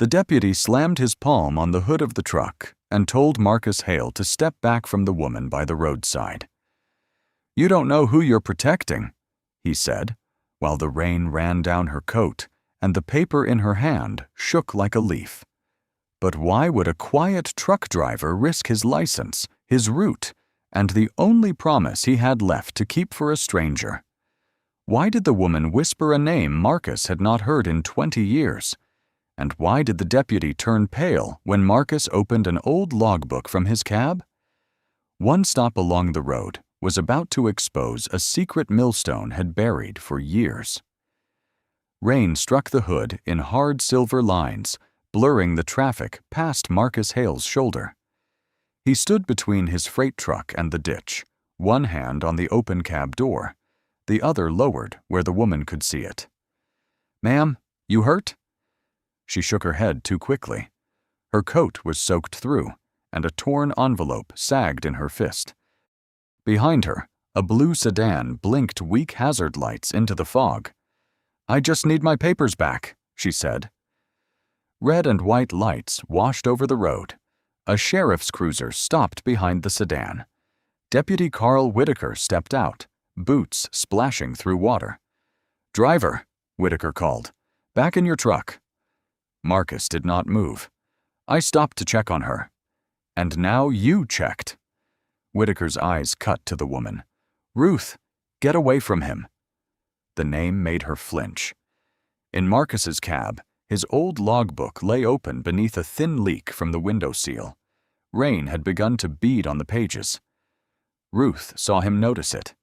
The deputy slammed his palm on the hood of the truck and told Marcus Hale to step back from the woman by the roadside. "You don't know who you're protecting," he said, while the rain ran down her coat and the paper in her hand shook like a leaf. But why would a quiet truck driver risk his license, his route, and the only promise he had left to keep for a stranger? Why did the woman whisper a name Marcus had not heard in 20 years? And why did the deputy turn pale when Marcus opened an old logbook from his cab? One stop along the road was about to expose a secret millstone had buried for years. Rain struck the hood in hard silver lines, blurring the traffic past Marcus Hale's shoulder. He stood between his freight truck and the ditch, one hand on the open cab door, the other lowered where the woman could see it. "Ma'am, you hurt?" She shook her head too quickly. Her coat was soaked through, and a torn envelope sagged in her fist. Behind her, a blue sedan blinked weak hazard lights into the fog. "I just need my papers back," she said. Red and white lights washed over the road. A sheriff's cruiser stopped behind the sedan. Deputy Carl Whitaker stepped out, boots splashing through water. "Driver," Whitaker called, "back in your truck." Marcus did not move. "I stopped to check on her." "And now you checked." Whitaker's eyes cut to the woman. "Ruth, get away from him." The name made her flinch. In Marcus's cab, his old logbook lay open beneath a thin leak from the window seal. Rain had begun to bead on the pages. Ruth saw him notice it.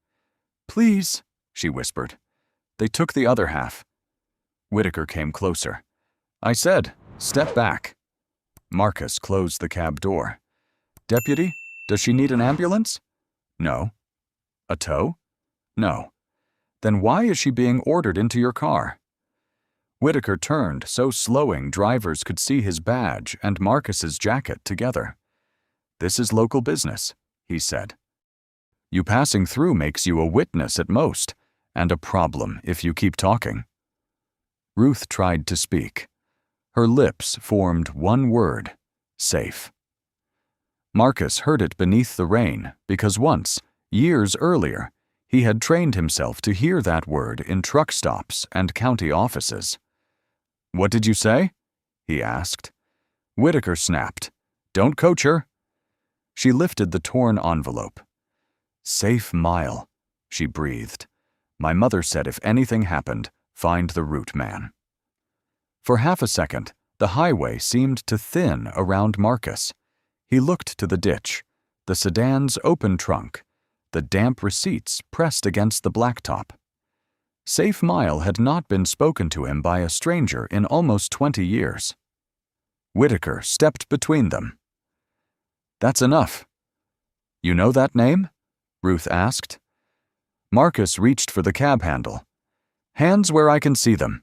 "Please," she whispered. They took the other half. Whitaker came closer. "I said, step back." Marcus closed the cab door. "Deputy, does she need an ambulance?" "No." "A tow?" "No." "Then why is she being ordered into your car?" Whitaker turned so slowing drivers could see his badge and Marcus's jacket together. "This is local business," he said. "You passing through makes you a witness at most, and a problem if you keep talking." Ruth tried to speak. Her lips formed one word: safe. Marcus heard it beneath the rain because once, years earlier, he had trained himself to hear that word in truck stops and county offices. "What did you say?" he asked. Whitaker snapped. "Don't coach her." She lifted the torn envelope. "Safe mile," she breathed. "My mother said if anything happened, find the route man." For half a second, the highway seemed to thin around Marcus. He looked to the ditch, the sedan's open trunk, the damp receipts pressed against the blacktop. Safe mile had not been spoken to him by a stranger in almost 20 years. Whitaker stepped between them. "That's enough." "You know that name?" Ruth asked. Marcus reached for the cab handle. "Hands where I can see them."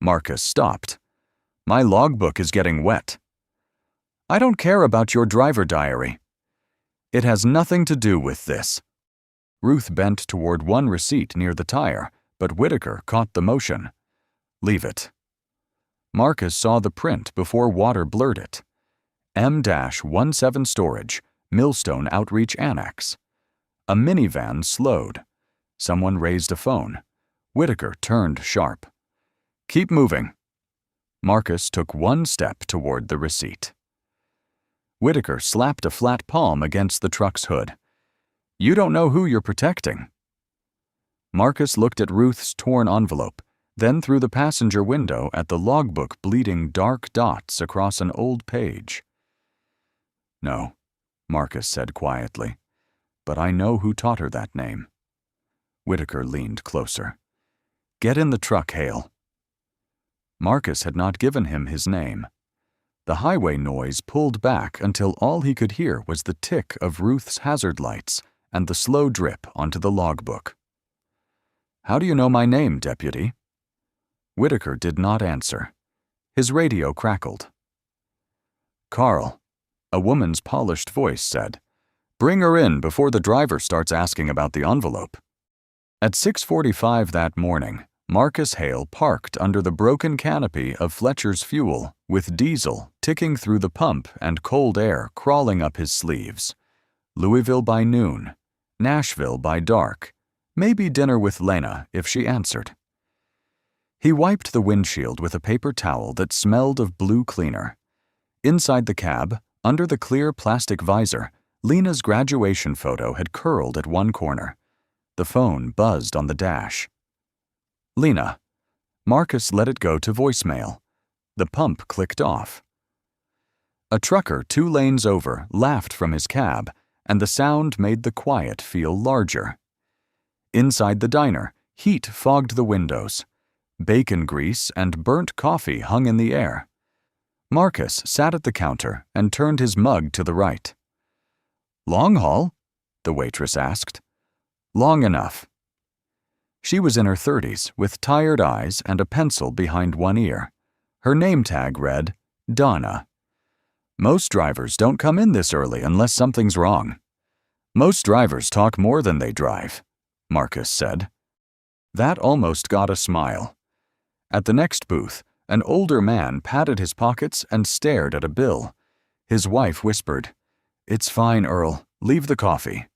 Marcus stopped. "My logbook is getting wet." "I don't care about your driver diary." "It has nothing to do with this." Ruth bent toward one receipt near the tire, but Whitaker caught the motion. "Leave it." Marcus saw the print before water blurred it. M-17 Storage, Millstone Outreach Annex. A minivan slowed. Someone raised a phone. Whitaker turned sharp. "Keep moving." Marcus took one step toward the receipt. Whitaker slapped a flat palm against the truck's hood. "You don't know who you're protecting." Marcus looked at Ruth's torn envelope, then through the passenger window at the logbook bleeding dark dots across an old page. "No," Marcus said quietly, "but I know who taught her that name." Whitaker leaned closer. "Get in the truck, Hale." Marcus had not given him his name. The highway noise pulled back until all he could hear was the tick of Ruth's hazard lights and the slow drip onto the logbook. "How do you know my name, Deputy?" Whitaker did not answer. His radio crackled. "Carl," a woman's polished voice said, "bring her in before the driver starts asking about the envelope." At 6:45 that morning, Marcus Hale parked under the broken canopy of Fletcher's Fuel, with diesel ticking through the pump and cold air crawling up his sleeves. Louisville by noon, Nashville by dark, maybe dinner with Lena if she answered. He wiped the windshield with a paper towel that smelled of blue cleaner. Inside the cab, under the clear plastic visor, Lena's graduation photo had curled at one corner. The phone buzzed on the dash. Lena. Marcus let it go to voicemail. The pump clicked off. A trucker 2 lanes over laughed from his cab, and the sound made the quiet feel larger. Inside the diner, heat fogged the windows. Bacon grease and burnt coffee hung in the air. Marcus sat at the counter and turned his mug to the right. "Long haul?" the waitress asked. "Long enough." She was in her 30s, with tired eyes and a pencil behind one ear. Her name tag read, Donna. "Most drivers don't come in this early unless something's wrong." "Most drivers talk more than they drive," Marcus said. That almost got a smile. At the next booth, an older man patted his pockets and stared at a bill. His wife whispered, "It's fine, Earl. Leave the coffee."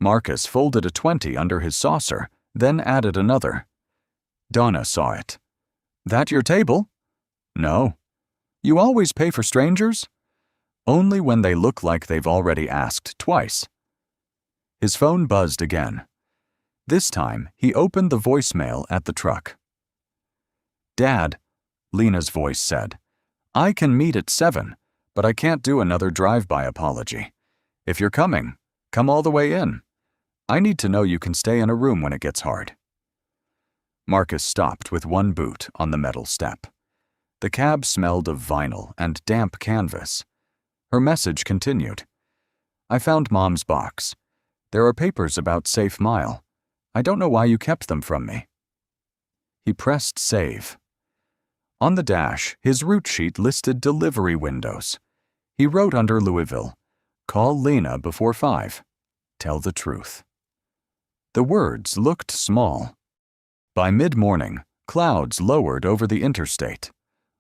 Marcus folded a 20 under his saucer, then added another. Donna saw it. "That your table?" "No." "You always pay for strangers?" "Only when they look like they've already asked twice." His phone buzzed again. This time, he opened the voicemail at the truck. "Dad," Lena's voice said, "I can meet at 7, but I can't do another drive-by apology. If you're coming, come all the way in. I need to know you can stay in a room when it gets hard." Marcus stopped with one boot on the metal step. The cab smelled of vinyl and damp canvas. Her message continued. "I found Mom's box. There are papers about Safe Mile. I don't know why you kept them from me." He pressed save. On the dash, his route sheet listed delivery windows. He wrote under Louisville, "Call Lena before 5. Tell the truth." The words looked small. By mid-morning, clouds lowered over the interstate.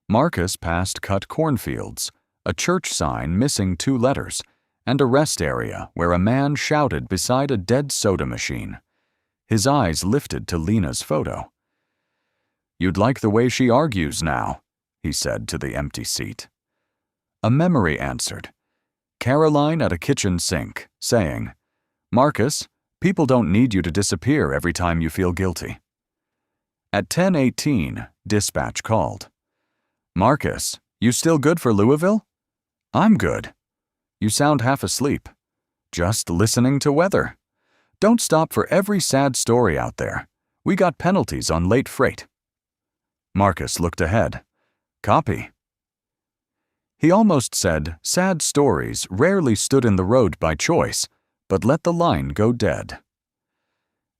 Marcus passed cut cornfields, a church sign missing 2 letters, and a rest area where a man shouted beside a dead soda machine. His eyes lifted to Lena's photo. "You'd like the way she argues now," he said to the empty seat. A memory answered. Caroline at a kitchen sink, saying, "Marcus, people don't need you to disappear every time you feel guilty." At 10:18, dispatch called. "Marcus, you still good for Louisville?" "I'm good." "You sound half asleep." "Just listening to weather." "Don't stop for every sad story out there. We got penalties on late freight." Marcus looked ahead. "Copy." He almost said sad stories rarely stood in the road by choice, but let the line go dead.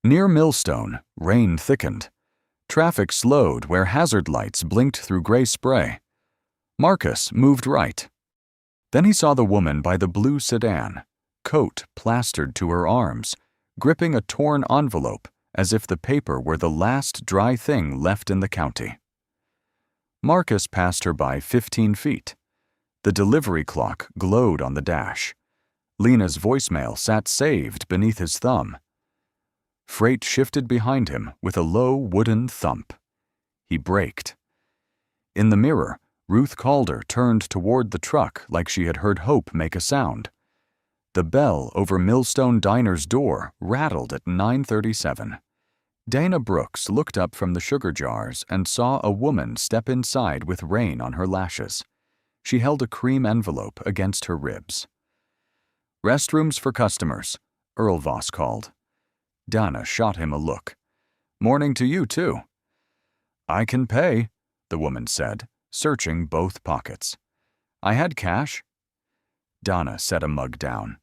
Near Millstone, rain thickened. Traffic slowed where hazard lights blinked through gray spray. Marcus moved right. Then he saw the woman by the blue sedan, coat plastered to her arms, gripping a torn envelope as if the paper were the last dry thing left in the county. Marcus passed her by 15 feet. The delivery clock glowed on the dash. Lena's voicemail sat saved beneath his thumb. Freight shifted behind him with a low wooden thump. He braked. In the mirror, Ruth Calder turned toward the truck like she had heard hope make a sound. The bell over Millstone Diner's door rattled at 9:37. Dana Brooks looked up from the sugar jars and saw a woman step inside with rain on her lashes. She held a cream envelope against her ribs. "Restrooms for customers," Earl Voss called. Dana shot him a look. "Morning to you, too." "I can pay," the woman said, searching both pockets. "I had cash." Donna set a mug down.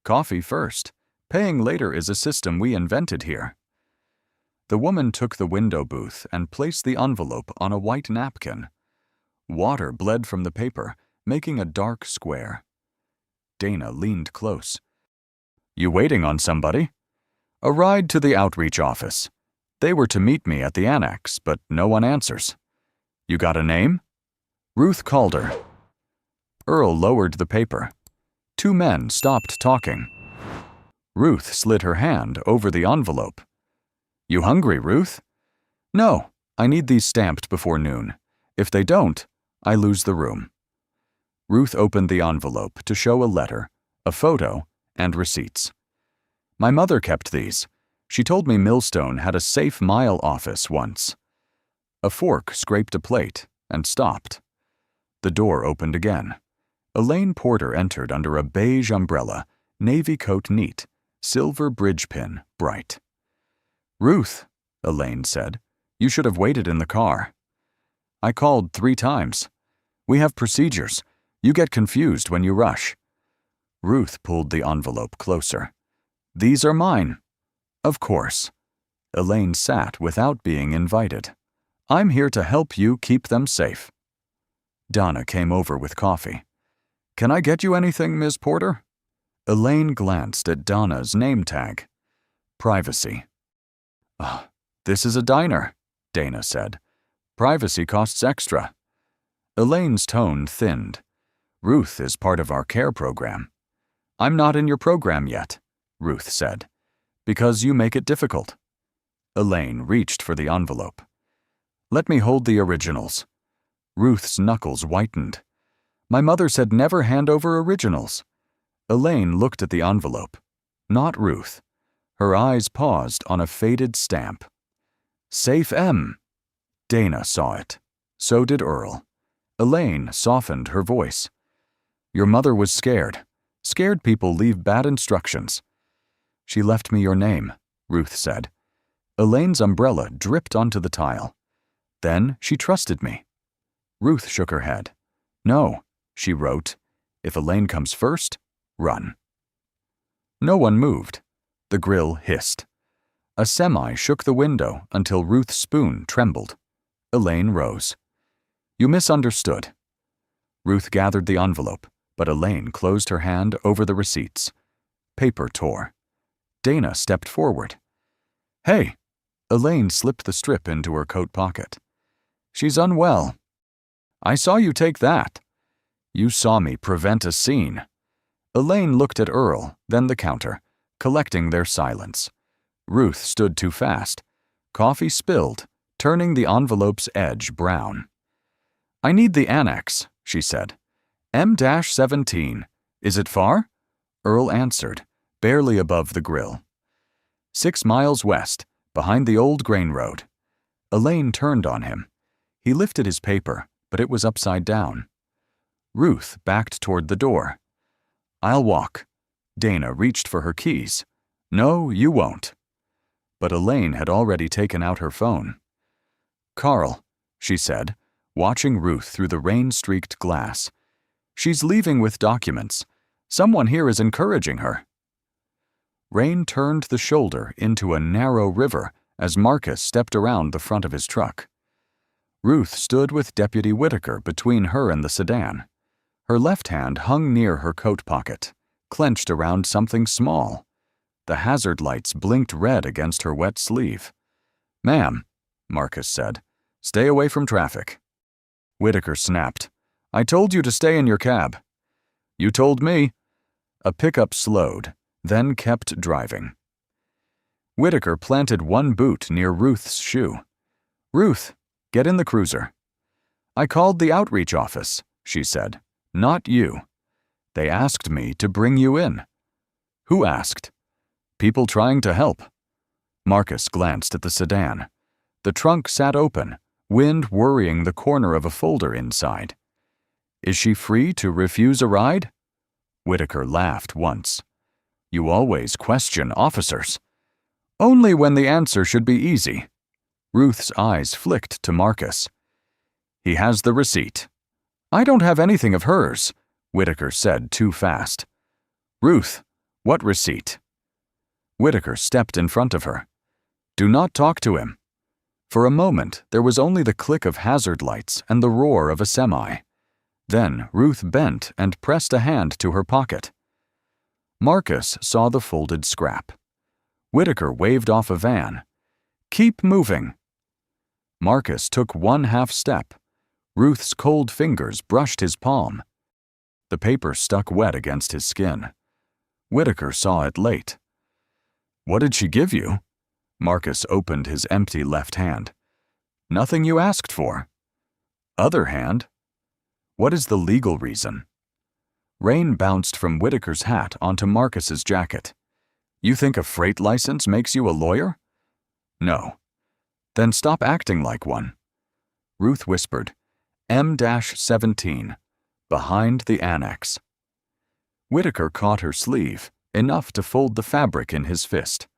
"Coffee first. Paying later is a system we invented here." The woman took the window booth and placed the envelope on a white napkin. Water bled from the paper, making a dark square. Dana leaned close. "You waiting on somebody?" "A ride to the outreach office." They were to meet me at the annex, but no one answers. You got a name? Ruth Calder. Earl lowered the paper. Two men stopped talking. Ruth slid her hand over the envelope. You hungry, Ruth? No, I need these stamped before noon. If they don't, I lose the room. Ruth opened the envelope to show a letter, a photo, and receipts. My mother kept these. She told me Millstone had a safe mile office once. A fork scraped a plate and stopped. The door opened again. Elaine Porter entered under a beige umbrella, navy coat neat, silver bridge pin bright. Ruth, Elaine said, you should have waited in the car. I called 3 times. We have procedures. You get confused when you rush. Ruth pulled the envelope closer. These are mine. Of course. Elaine sat without being invited. I'm here to help you keep them safe. Donna came over with coffee. Can I get you anything, Ms. Porter? Elaine glanced at Donna's name tag. Privacy. This is a diner, Dana said. Privacy costs extra. Elaine's tone thinned. Ruth is part of our care program. I'm not in your program yet, Ruth said, because you make it difficult. Elaine reached for the envelope. Let me hold the originals. Ruth's knuckles whitened. My mother said never hand over originals. Elaine looked at the envelope. Not Ruth. Her eyes paused on a faded stamp. Safe M. Dana saw it. So did Earl. Elaine softened her voice. Your mother was scared. Scared people leave bad instructions. She left me your name, Ruth said. Elaine's umbrella dripped onto the tile. Then she trusted me. Ruth shook her head. No, she wrote. If Elaine comes first, run. No one moved. The grill hissed. A semi shook the window until Ruth's spoon trembled. Elaine rose. You misunderstood. Ruth gathered the envelope, but Elaine closed her hand over the receipts. Paper tore. Dana stepped forward. Hey! Elaine slipped the strip into her coat pocket. She's unwell. I saw you take that. You saw me prevent a scene. Elaine looked at Earl, then the counter, collecting their silence. Ruth stood too fast. Coffee spilled, turning the envelope's edge brown. I need the annex, she said. M-17. Is it far? Earl answered, barely above the grill. 6 miles west, behind the old grain road. Elaine turned on him. He lifted his paper, but it was upside down. Ruth backed toward the door. I'll walk. Dana reached for her keys. No, you won't. But Elaine had already taken out her phone. Carl, she said, watching Ruth through the rain-streaked glass. She's leaving with documents. Someone here is encouraging her. Rain turned the shoulder into a narrow river as Marcus stepped around the front of his truck. Ruth stood with Deputy Whitaker between her and the sedan. Her left hand hung near her coat pocket, clenched around something small. The hazard lights blinked red against her wet sleeve. Ma'am, Marcus said, stay away from traffic. Whitaker snapped. I told you to stay in your cab. You told me. A pickup slowed, then kept driving. Whitaker planted one boot near Ruth's shoe. Ruth, get in the cruiser. I called the outreach office, she said. Not you. They asked me to bring you in. Who asked? People trying to help. Marcus glanced at the sedan. The trunk sat open, wind worrying the corner of a folder inside. Is she free to refuse a ride? Whitaker laughed once. You always question officers. Only when the answer should be easy. Ruth's eyes flicked to Marcus. He has the receipt. I don't have anything of hers, Whitaker said too fast. Ruth, what receipt? Whitaker stepped in front of her. Do not talk to him. For a moment, there was only the click of hazard lights and the roar of a semi. Then Ruth bent and pressed a hand to her pocket. Marcus saw the folded scrap. Whitaker waved off a van. Keep moving." Marcus took one half step. Ruth's cold fingers brushed his palm. The paper stuck wet against his skin. Whitaker saw it late. "What did she give you?" Marcus opened his empty left hand. "Nothing you asked for." "Other hand?" "What is the legal reason?" Rain bounced from Whitaker's hat onto Marcus's jacket. "You think a freight license makes you a lawyer?" "No." "Then stop acting like one." Ruth whispered, M-17, behind the annex. Whitaker caught her sleeve, enough to fold the fabric in his fist.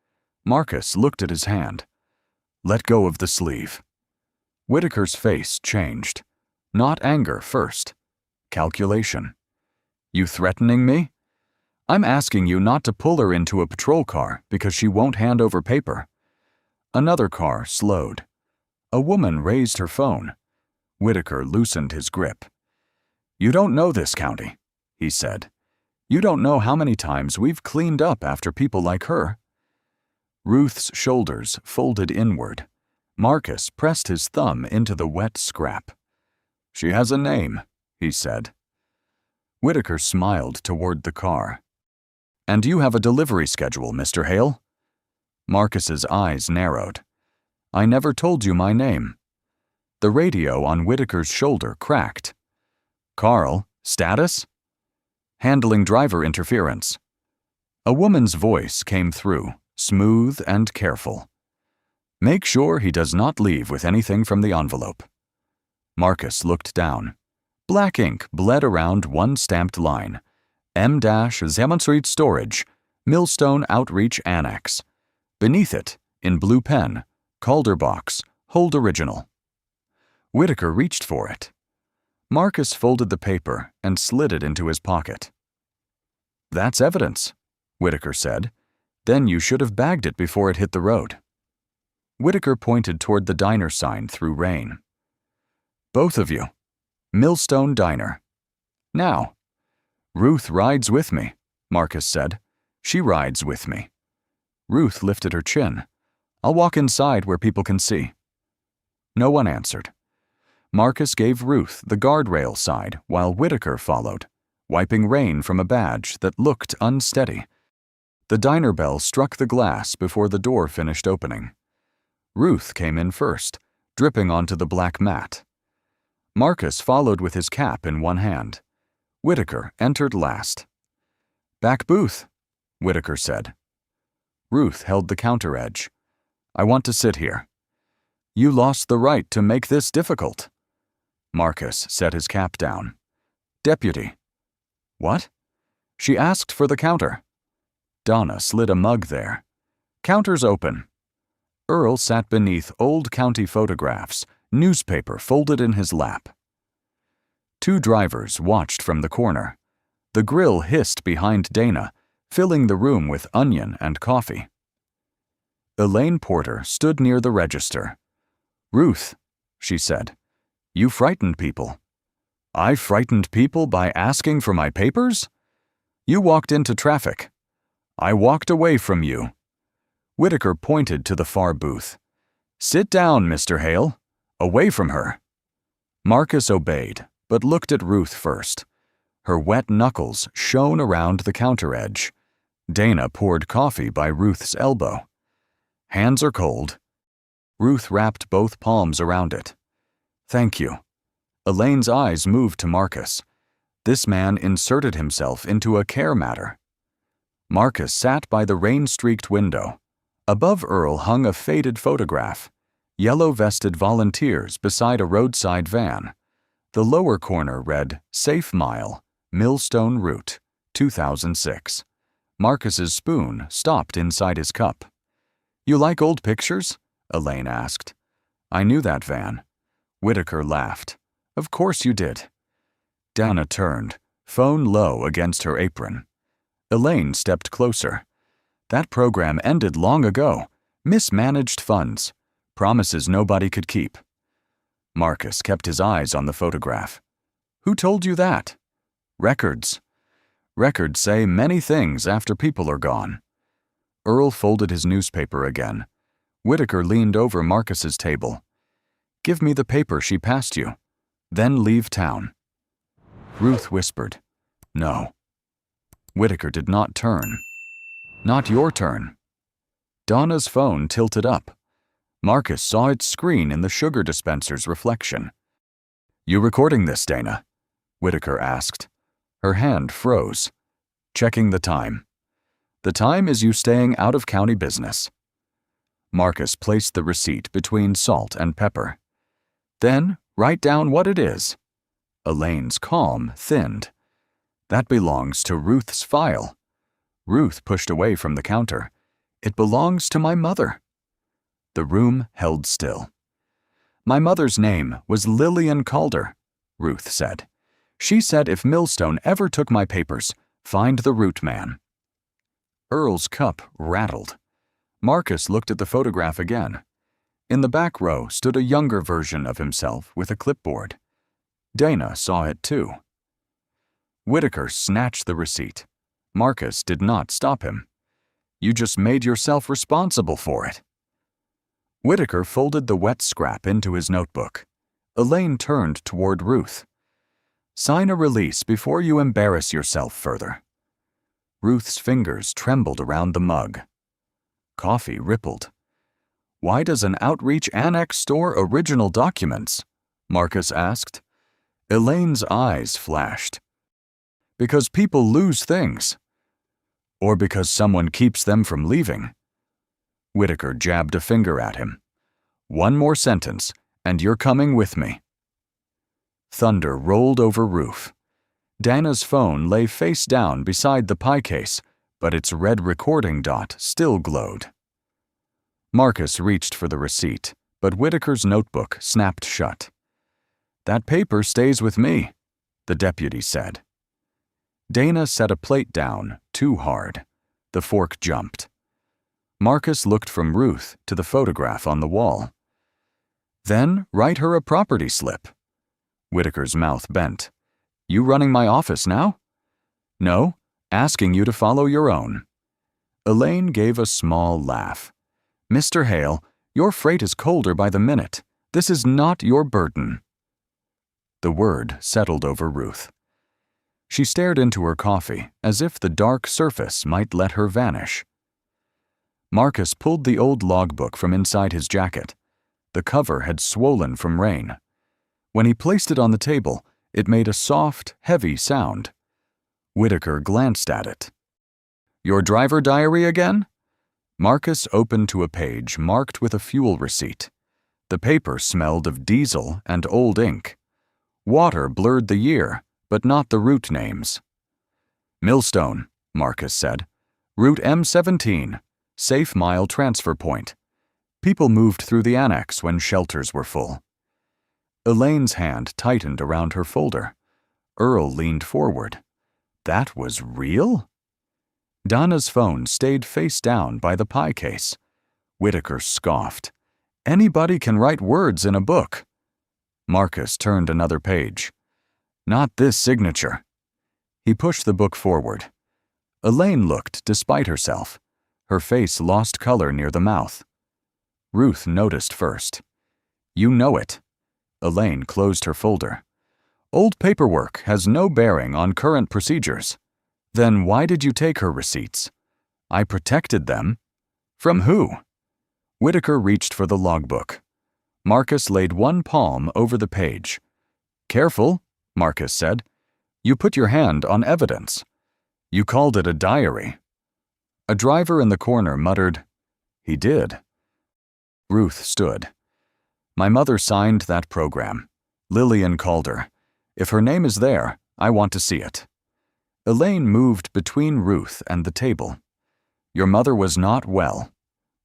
Marcus looked at his hand. "Let go of the sleeve." Whitaker's face changed. Not anger first. Calculation. "You threatening me?" "I'm asking you not to pull her into a patrol car because she won't hand over paper." Another car slowed. A woman raised her phone. Whitaker loosened his grip. "You don't know this county," he said. "You don't know how many times we've cleaned up after people like her." Ruth's shoulders folded inward. Marcus pressed his thumb into the wet scrap. "She has a name," he said. Whitaker smiled toward the car. "And you have a delivery schedule, Mr. Hale?" Marcus's eyes narrowed. "I never told you my name." The radio on Whitaker's shoulder cracked. "Carl, status?" "Handling driver interference." A woman's voice came through, smooth and careful. "Make sure he does not leave with anything from the envelope." Marcus looked down. Black ink bled around one stamped line. M-Street Storage, Millstone Outreach Annex. Beneath it, in blue pen, Calder box, hold original. Whitaker reached for it. Marcus folded the paper and slid it into his pocket. "That's evidence," Whitaker said. "Then you should have bagged it before it hit the road." Whitaker pointed toward the diner sign through rain. "Both of you. Millstone Diner. Now." "Ruth rides with me," Marcus said. "She rides with me." Ruth lifted her chin. "I'll walk inside where people can see." No one answered. Marcus gave Ruth the guardrail side while Whitaker followed, wiping rain from a badge that looked unsteady. The diner bell struck the glass before the door finished opening. Ruth came in first, dripping onto the black mat. Marcus followed with his cap in one hand. Whitaker entered last. "Back booth," Whitaker said. Ruth held the counter edge. "I want to sit here." "You lost the right to make this difficult." Marcus set his cap down. "Deputy." "What?" "She asked for the counter." Donna slid a mug there. "Counter's open." Earl sat beneath old county photographs, newspaper folded in his lap. Two drivers watched from the corner. The grill hissed behind Dana, filling the room with onion and coffee. Elaine Porter stood near the register. "Ruth," she said, "you frightened people." "I frightened people by asking for my papers?" "You walked into traffic." "I walked away from you." Whitaker pointed to the far booth. "Sit down, Mr. Hale. Away from her." Marcus obeyed, but looked at Ruth first. Her wet knuckles shone around the counter edge. Dana poured coffee by Ruth's elbow. "Hands are cold." Ruth wrapped both palms around it. "Thank you." Elaine's eyes moved to Marcus. This man inserted himself into a care matter. Marcus sat by the rain-streaked window. Above Earl hung a faded photograph. Yellow-vested volunteers beside a roadside van. The lower corner read, "Safe Mile, Millstone Route, 2006. Marcus's spoon stopped inside his cup. "You like old pictures?" Elaine asked. "I knew that van." Whitaker laughed. "Of course you did." Dana turned, phone low against her apron. Elaine stepped closer. "That program ended long ago. Mismanaged funds. Promises nobody could keep." Marcus kept his eyes on the photograph. "Who told you that?" "Records." "Records say many things after people are gone." Earl folded his newspaper again. Whitaker leaned over Marcus's table. "Give me the paper she passed you. Then leave town." Ruth whispered, "No." Whitaker did not turn. "Not your turn." Donna's phone tilted up. Marcus saw its screen in the sugar dispenser's reflection. "You recording this, Dana?" Whitaker asked. Her hand froze. "Checking the time." "The time is you staying out of county business." Marcus placed the receipt between salt and pepper. "Then write down what it is." Elaine's calm thinned. "That belongs to Ruth's file." Ruth pushed away from the counter. "It belongs to my mother." The room held still. "My mother's name was Lillian Calder," Ruth said. "She said if Millstone ever took my papers, find the root man." Earl's cup rattled. Marcus looked at the photograph again. In the back row stood a younger version of himself with a clipboard. Dana saw it too. Whitaker snatched the receipt. Marcus did not stop him. "You just made yourself responsible for it." Whitaker folded the wet scrap into his notebook. Elaine turned toward Ruth. "Sign a release before you embarrass yourself further." Ruth's fingers trembled around the mug. Coffee rippled. "Why does an outreach annex store original documents?" Marcus asked. Elaine's eyes flashed. "Because people lose things." "Or because someone keeps them from leaving." Whitaker jabbed a finger at him. "One more sentence, and you're coming with me." Thunder rolled over roof. Dana's phone lay face down beside the pie case, but its red recording dot still glowed. Marcus reached for the receipt, but Whitaker's notebook snapped shut. "That paper stays with me," the deputy said. Dana set a plate down too hard. The fork jumped. Marcus looked from Ruth to the photograph on the wall. "Then write her a property slip." Whitaker's mouth bent. "You running my office now?" "No, asking you to follow your own." Elaine gave a small laugh. "Mr. Hale, your freight is colder by the minute. This is not your burden." The word settled over Ruth. She stared into her coffee as if the dark surface might let her vanish. Marcus pulled the old logbook from inside his jacket. The cover had swollen from rain. When he placed it on the table, it made a soft, heavy sound. Whitaker glanced at it. "Your driver diary again?" Marcus opened to a page marked with a fuel receipt. The paper smelled of diesel and old ink. Water blurred the year, but not the route names. "Millstone," Marcus said. "Route M17, safe mile transfer point. People moved through the annex when shelters were full." Elaine's hand tightened around her folder. Earl leaned forward. That was real? Donna's phone stayed face down by the pie case. Whitaker scoffed. "Anybody can write words in a book." Marcus turned another page. "Not this signature." He pushed the book forward. Elaine looked despite herself. Her face lost color near the mouth. Ruth noticed first. "You know it." Elaine closed her folder. "Old paperwork has no bearing on current procedures." "Then why did you take her receipts?" "I protected them." "From who?" Whitaker reached for the logbook. Marcus laid one palm over the page. "Careful," Marcus said. "You put your hand on evidence." "You called it a diary." A driver in the corner muttered, "He did." Ruth stood. "My mother signed that program. Lillian Calder. If her name is there, I want to see it." Elaine moved between Ruth and the table. "Your mother was not well."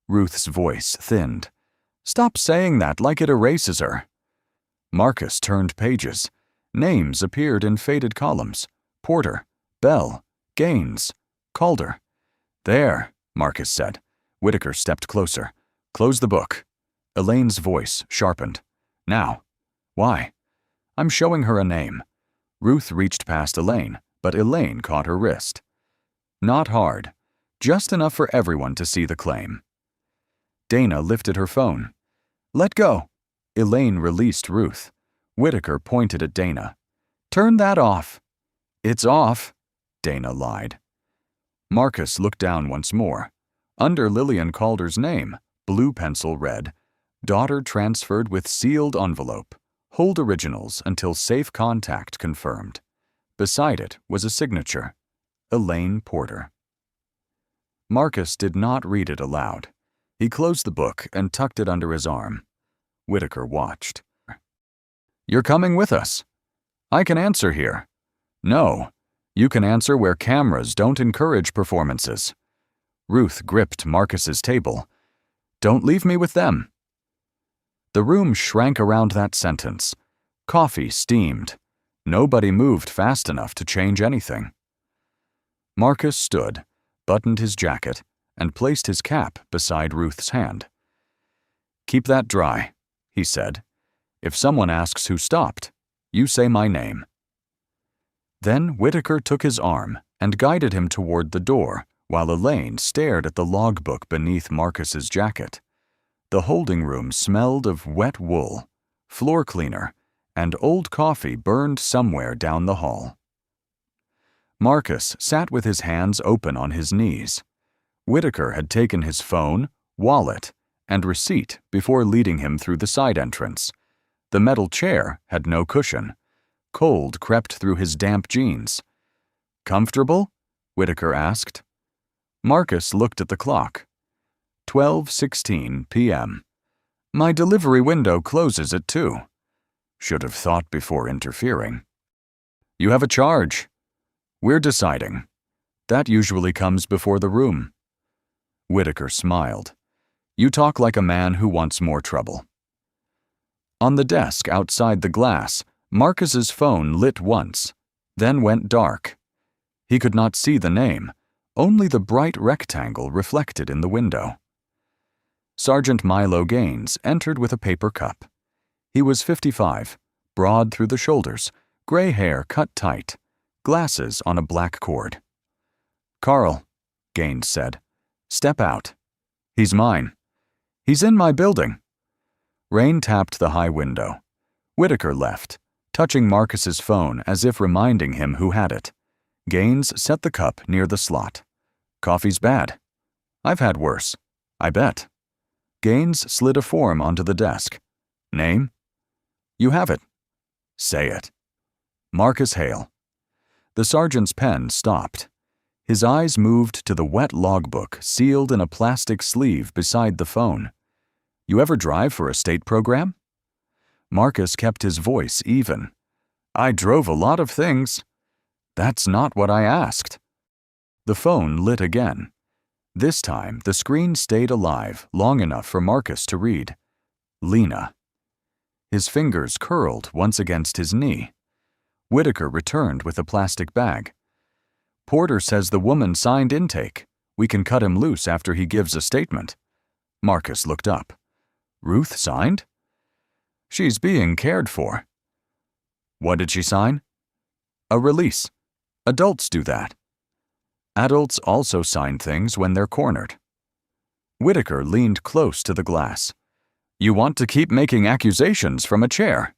Ruth's voice thinned. "Stop saying that like it erases her." Marcus turned pages. Names appeared in faded columns. Porter, Bell, Gaines, Calder. "There," Marcus said. Whitaker stepped closer. "Close the book." Elaine's voice sharpened. "Now." "Why?" "I'm showing her a name." Ruth reached past Elaine, but Elaine caught her wrist. "Not hard. Just enough for everyone to see the claim." Dana lifted her phone. "Let go." Elaine released Ruth. Whitaker pointed at Dana. "Turn that off." "It's off," Dana lied. Marcus looked down once more. Under Lillian Calder's name, blue pencil read, "Daughter transferred with sealed envelope. Hold originals until safe contact confirmed." Beside it was a signature, Elaine Porter. Marcus did not read it aloud. He closed the book and tucked it under his arm. Whitaker watched. "You're coming with us." "I can answer here." "No, you can answer where cameras don't encourage performances." Ruth gripped Marcus's table. "Don't leave me with them." The room shrank around that sentence. Coffee steamed. Nobody moved fast enough to change anything. Marcus stood, buttoned his jacket, and placed his cap beside Ruth's hand. "Keep that dry," he said. "If someone asks who stopped, you say my name." Then Whitaker took his arm and guided him toward the door, while Elaine stared at the logbook beneath Marcus's jacket. The holding room smelled of wet wool, floor cleaner, and old coffee burned somewhere down the hall. Marcus sat with his hands open on his knees. Whitaker had taken his phone, wallet, and receipt before leading him through the side entrance. The metal chair had no cushion. Cold crept through his damp jeans. "Comfortable?" Whitaker asked. Marcus looked at the clock. 12:16 p.m. "My delivery window closes at 2. Should have thought before interfering." "You have a charge." "We're deciding. That usually comes before the room." Whitaker smiled. "You talk like a man who wants more trouble." On the desk outside the glass, Marcus's phone lit once, then went dark. He could not see the name, only the bright rectangle reflected in the window. Sergeant Milo Gaines entered with a paper cup. He was 55, broad through the shoulders, gray hair cut tight, glasses on a black cord. "Carl," Gaines said, "step out." "He's mine." "He's in my building." Rain tapped the high window. Whitaker left, touching Marcus's phone as if reminding him who had it. Gaines set the cup near the slot. "Coffee's bad." "I've had worse." "I bet." Gaines slid a form onto the desk. "Name?" "You have it." "Say it." "Marcus Hale." The sergeant's pen stopped. His eyes moved to the wet logbook sealed in a plastic sleeve beside the phone. "You ever drive for a state program?" Marcus kept his voice even. "I drove a lot of things." "That's not what I asked." The phone lit again. This time, the screen stayed alive long enough for Marcus to read. Lena. His fingers curled once against his knee. Whitaker returned with a plastic bag. "Porter says the woman signed intake. We can cut him loose after he gives a statement." Marcus looked up. "Ruth signed?" "She's being cared for." "What did she sign?" "A release. Adults do that." "Adults also sign things when they're cornered." Whitaker leaned close to the glass. "You want to keep making accusations from a chair."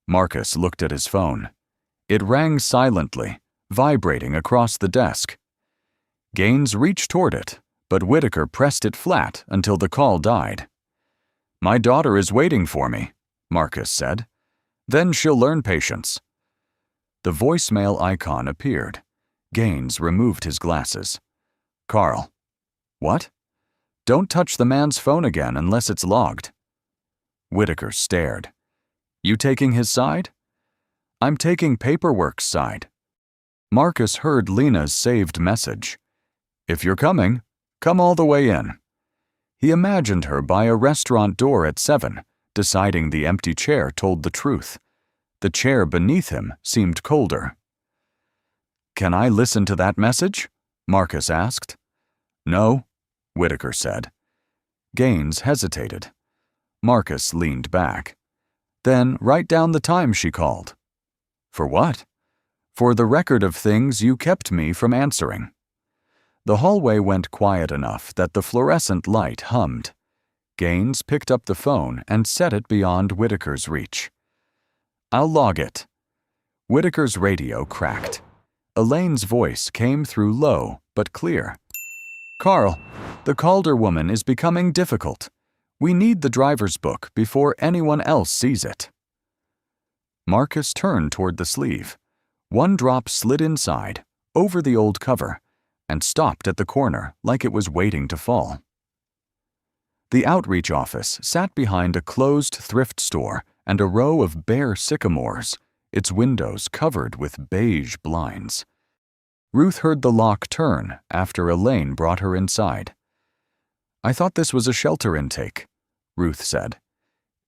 Marcus looked at his phone. It rang silently, vibrating across the desk. Gaines reached toward it, but Whitaker pressed it flat until the call died. "My daughter is waiting for me," Marcus said. "Then she'll learn patience." The voicemail icon appeared. Gaines removed his glasses. "Carl." "What?" "Don't touch the man's phone again unless it's logged." Whitaker stared. "You taking his side?" "I'm taking paperwork's side." Marcus heard Lena's saved message. "If you're coming, come all the way in." He imagined her by a restaurant door at 7, deciding the empty chair told the truth. The chair beneath him seemed colder. "Can I listen to that message?" Marcus asked. "No," Whitaker said. Gaines hesitated. Marcus leaned back. "Then write down the time she called." "For what?" "For the record of things you kept me from answering." The hallway went quiet enough that the fluorescent light hummed. Gaines picked up the phone and set it beyond Whitaker's reach. "I'll log it." Whitaker's radio cracked. Elaine's voice came through low but clear. "Carl, the Calder woman is becoming difficult. We need the driver's book before anyone else sees it." Marcus turned toward the sleeve. One drop slid inside, over the old cover, and stopped at the corner like it was waiting to fall. The outreach office sat behind a closed thrift store and a row of bare sycamores, its windows covered with beige blinds. Ruth heard the lock turn after Elaine brought her inside. "I thought this was a shelter intake," Ruth said.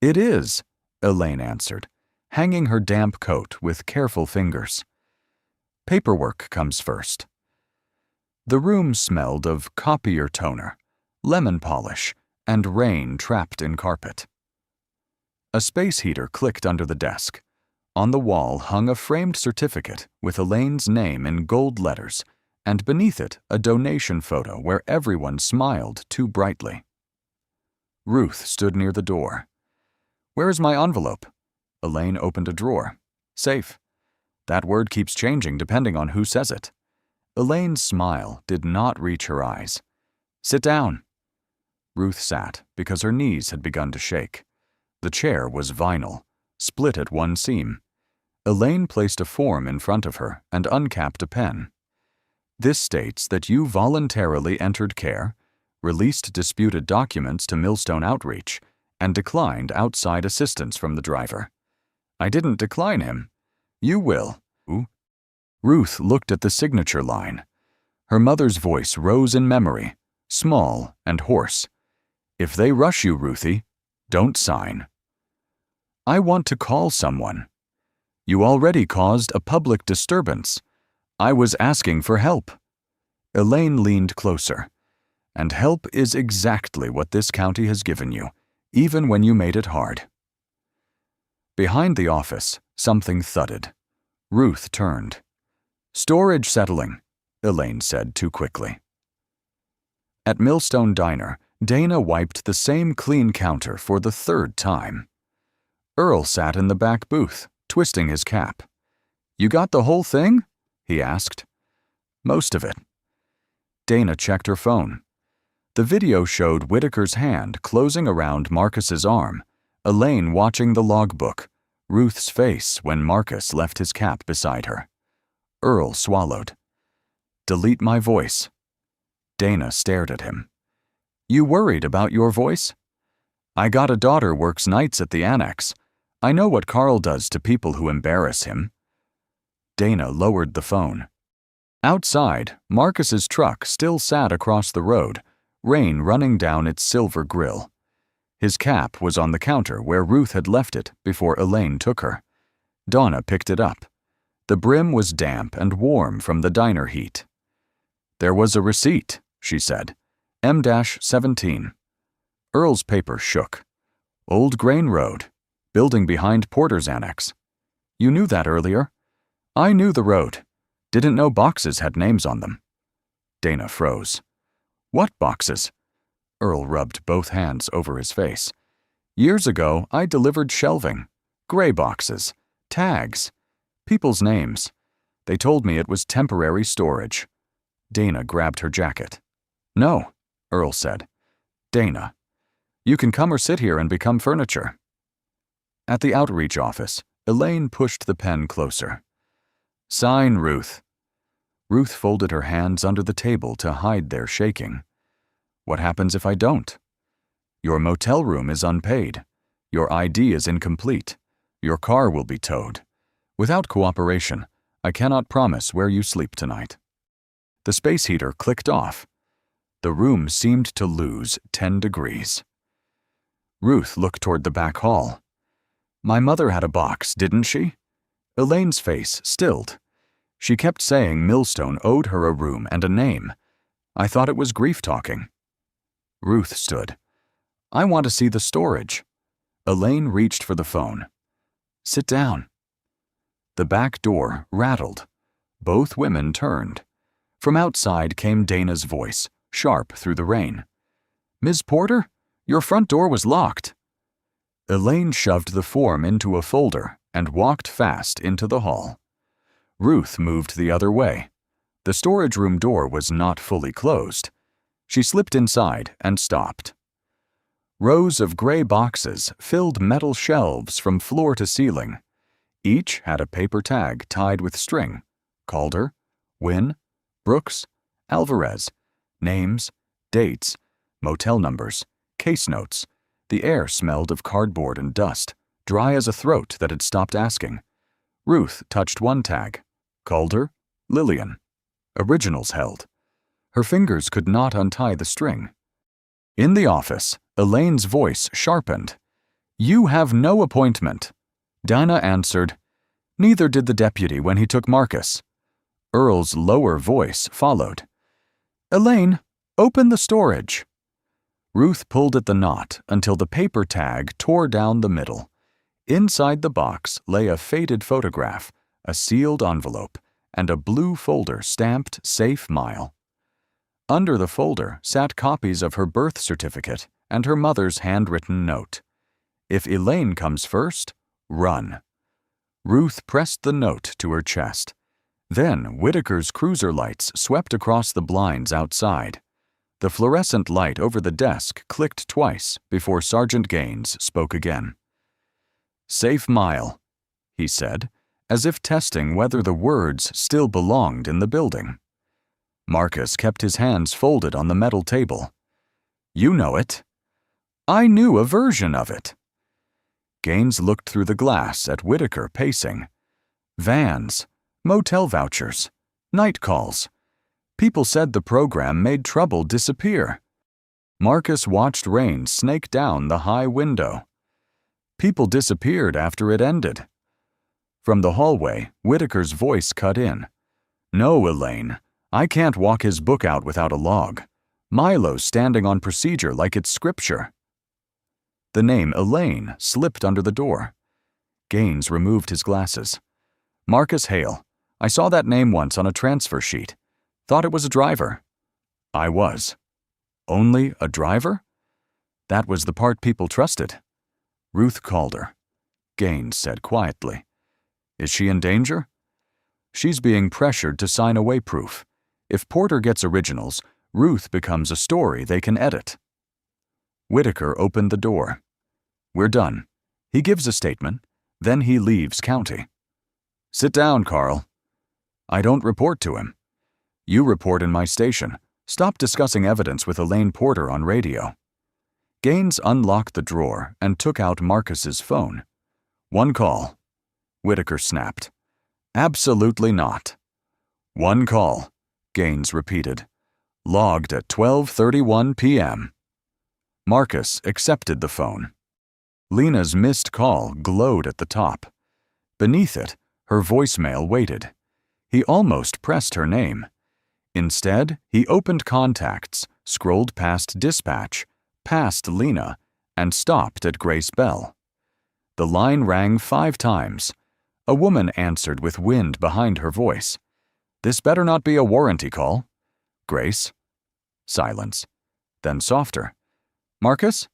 "It is," Elaine answered, hanging her damp coat with careful fingers. "Paperwork comes first." The room smelled of copier toner, lemon polish, and rain trapped in carpet. A space heater clicked under the desk. On the wall hung a framed certificate with Elaine's name in gold letters, and beneath it a donation photo where everyone smiled too brightly. Ruth stood near the door. "Where is my envelope?" Elaine opened a drawer. "Safe. That word keeps changing depending on who says it." Elaine's smile did not reach her eyes. "Sit down." Ruth sat because her knees had begun to shake. The chair was vinyl, split at one seam. Elaine placed a form in front of her and uncapped a pen. "This states that you voluntarily entered care, released disputed documents to Millstone Outreach, and declined outside assistance from the driver." "I didn't decline him." "You will." Ruth looked at the signature line. Her mother's voice rose in memory, small and hoarse. "If they rush you, Ruthie, don't sign." "I want to call someone." "You already caused a public disturbance. I was asking for help." Elaine leaned closer. "And help is exactly what this county has given you, even when you made it hard." Behind the office, something thudded. Ruth turned. "Storage settling," Elaine said too quickly. At Millstone Diner, Dana wiped the same clean counter for the third time. Earl sat in the back booth, twisting his cap. "You got the whole thing?" he asked. "Most of it." Dana checked her phone. The video showed Whitaker's hand closing around Marcus's arm, Elaine watching the logbook, Ruth's face when Marcus left his cap beside her. Earl swallowed. "Delete my voice." Dana stared at him. "You worried about your voice?" "I got a daughter works nights at the annex. I know what Carl does to people who embarrass him." Dana lowered the phone. Outside, Marcus's truck still sat across the road, rain running down its silver grill. His cap was on the counter where Ruth had left it before Elaine took her. Donna picked it up. The brim was damp and warm from the diner heat. "There was a receipt," she said. M-17. Earl's paper shook. "Old Grain Road. Building behind Porter's Annex. You knew that earlier?" "I knew the road. Didn't know boxes had names on them." Dana froze. "What boxes?" Earl rubbed both hands over his face. "Years ago, I delivered shelving. Gray boxes. Tags. People's names. They told me it was temporary storage." Dana grabbed her jacket. "No," Earl said. "Dana, you can come or sit here and become furniture." At the outreach office, Elaine pushed the pen closer. "Sign, Ruth." Ruth folded her hands under the table to hide their shaking. "What happens if I don't?" "Your motel room is unpaid. Your ID is incomplete. Your car will be towed. Without cooperation, I cannot promise where you sleep tonight." The space heater clicked off. The room seemed to lose 10 degrees. Ruth looked toward the back hall. "My mother had a box, didn't she?" Elaine's face stilled. She kept saying Millstone owed her a room and a name. I thought it was grief talking. Ruth stood. "I want to see the storage." Elaine reached for the phone. "Sit down." The back door rattled. Both women turned. From outside came Dana's voice, sharp through the rain. "Ms. Porter, Your front door was locked." Elaine shoved the form into a folder and walked fast into the hall. Ruth moved the other way. The storage room door was not fully closed. She slipped inside and stopped. Rows of gray boxes filled metal shelves from floor to ceiling. Each had a paper tag tied with string: Calder, Wynne, Brooks, Alvarez, names, dates, motel numbers, case notes. The air smelled of cardboard and dust, dry as a throat that had stopped asking. Ruth touched one tag: Calder, Lillian. Originals held. Her fingers could not untie the string. In the office, Elaine's voice sharpened. "You have no appointment." Dinah answered, "Neither did the deputy when he took Marcus." Earl's lower voice followed. "Elaine, open the storage." Ruth pulled at the knot until the paper tag tore down the middle. Inside the box lay a faded photograph, a sealed envelope, and a blue folder stamped Safe Mile. Under the folder sat copies of her birth certificate and her mother's handwritten note. "If Elaine comes first, run." Ruth pressed the note to her chest. Then Whitaker's cruiser lights swept across the blinds outside. The fluorescent light over the desk clicked twice before Sergeant Gaines spoke again. "Safe Mile," he said, as if testing whether the words still belonged in the building. Marcus kept his hands folded on the metal table. "You know it." "I knew a version of it." Gaines looked through the glass at Whitaker pacing. Vans, motel vouchers, night calls. People said the program made trouble disappear. Marcus watched rain snake down the high window. People disappeared after it ended. From the hallway, Whitaker's voice cut in. "No, Elaine, I can't walk his book out without a log. Milo's standing on procedure like it's scripture." The name Elaine slipped under the door. Gaines removed his glasses. "Marcus Hale. I saw that name once on a transfer sheet. Thought it was a driver." "I was." "Only a driver?" "That was the part people trusted." "Ruth Calder," Gaines said quietly. "Is she in danger?" "She's being pressured to sign away proof. If Porter gets originals, Ruth becomes a story they can edit." Whitaker opened the door. "We're done." He gives a statement, then he leaves county. "Sit down, Carl." "I don't report to him." "You report in my station. Stop discussing evidence with Elaine Porter on radio." Gaines unlocked the drawer and took out Marcus's phone. "One call," Whitaker snapped. "Absolutely not." "One call," Gaines repeated. "Logged at 12:31 p.m. Marcus accepted the phone. Lena's missed call glowed at the top. Beneath it, her voicemail waited. He almost pressed her name. Instead, he opened contacts, scrolled past dispatch, past Lena, and stopped at Grace Bell. The line rang 5 times. A woman answered with wind behind her voice. "This better not be a warranty call." "Grace?" Silence. Then softer. "Marcus?"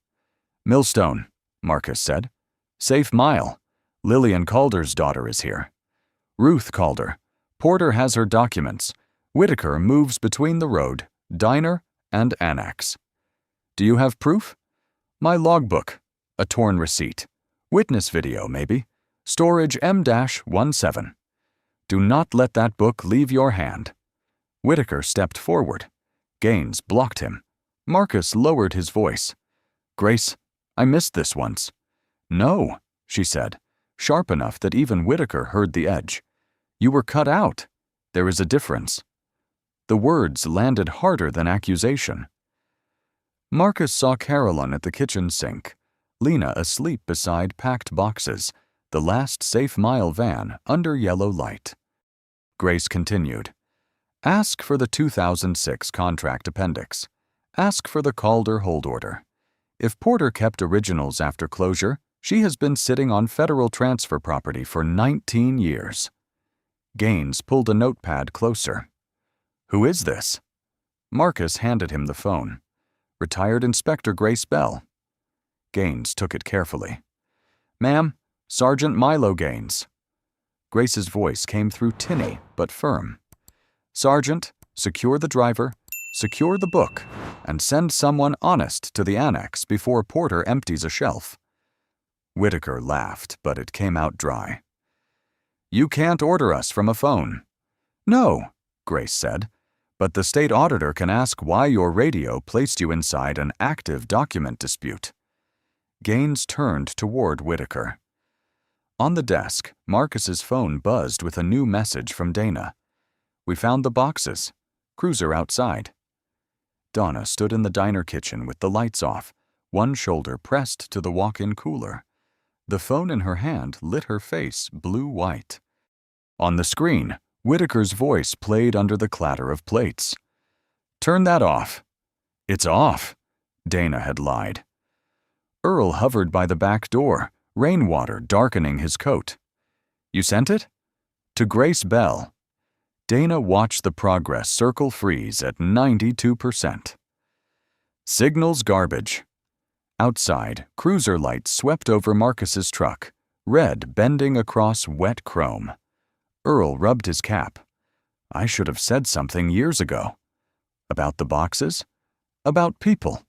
"Millstone," Marcus said. "Safe Mile. Lillian Calder's daughter is here." "Ruth Calder. Porter has her documents. Whitaker moves between the road, diner, and annex." "Do you have proof?" "My logbook. A torn receipt. Witness video, maybe. Storage M-17. Do not let that book leave your hand." Whitaker stepped forward. Gaines blocked him. Marcus lowered his voice. "Grace, I missed this once." "No," she said, sharp enough that even Whitaker heard the edge. "You were cut out. There is a difference." The words landed harder than accusation. Marcus saw Carolyn at the kitchen sink, Lena asleep beside packed boxes, the last Safe Mile van under yellow light. Grace continued. "Ask for the 2006 contract appendix. Ask for the Calder hold order. If Porter kept originals after closure, she has been sitting on federal transfer property for 19 years. Gaines pulled a notepad closer. "Who is this?" Marcus handed him the phone. "Retired Inspector Grace Bell." Gaines took it carefully. "Ma'am, Sergeant Milo Gaines." Grace's voice came through tinny but firm. "Sergeant, secure the driver, secure the book, and send someone honest to the annex before Porter empties a shelf." Whitaker laughed, but it came out dry. "You can't order us from a phone." "No," Grace said, "but the state auditor can ask why your radio placed you inside an active document dispute." Gaines turned toward Whitaker. On the desk, Marcus's phone buzzed with a new message from Dana. "We found the boxes. Cruiser outside." Donna stood in the diner kitchen with the lights off, one shoulder pressed to the walk-in cooler. The phone in her hand lit her face blue-white. On the screen, Whitaker's voice played under the clatter of plates. "Turn that off." "It's off," Dana had lied. Earl hovered by the back door, rainwater darkening his coat. "You sent it?" "To Grace Bell." Dana watched the progress circle freeze at 92%. "Signal's garbage." Outside, cruiser lights swept over Marcus's truck, red bending across wet chrome. Earl rubbed his cap. "I should have said something years ago." "About the boxes?" "About people.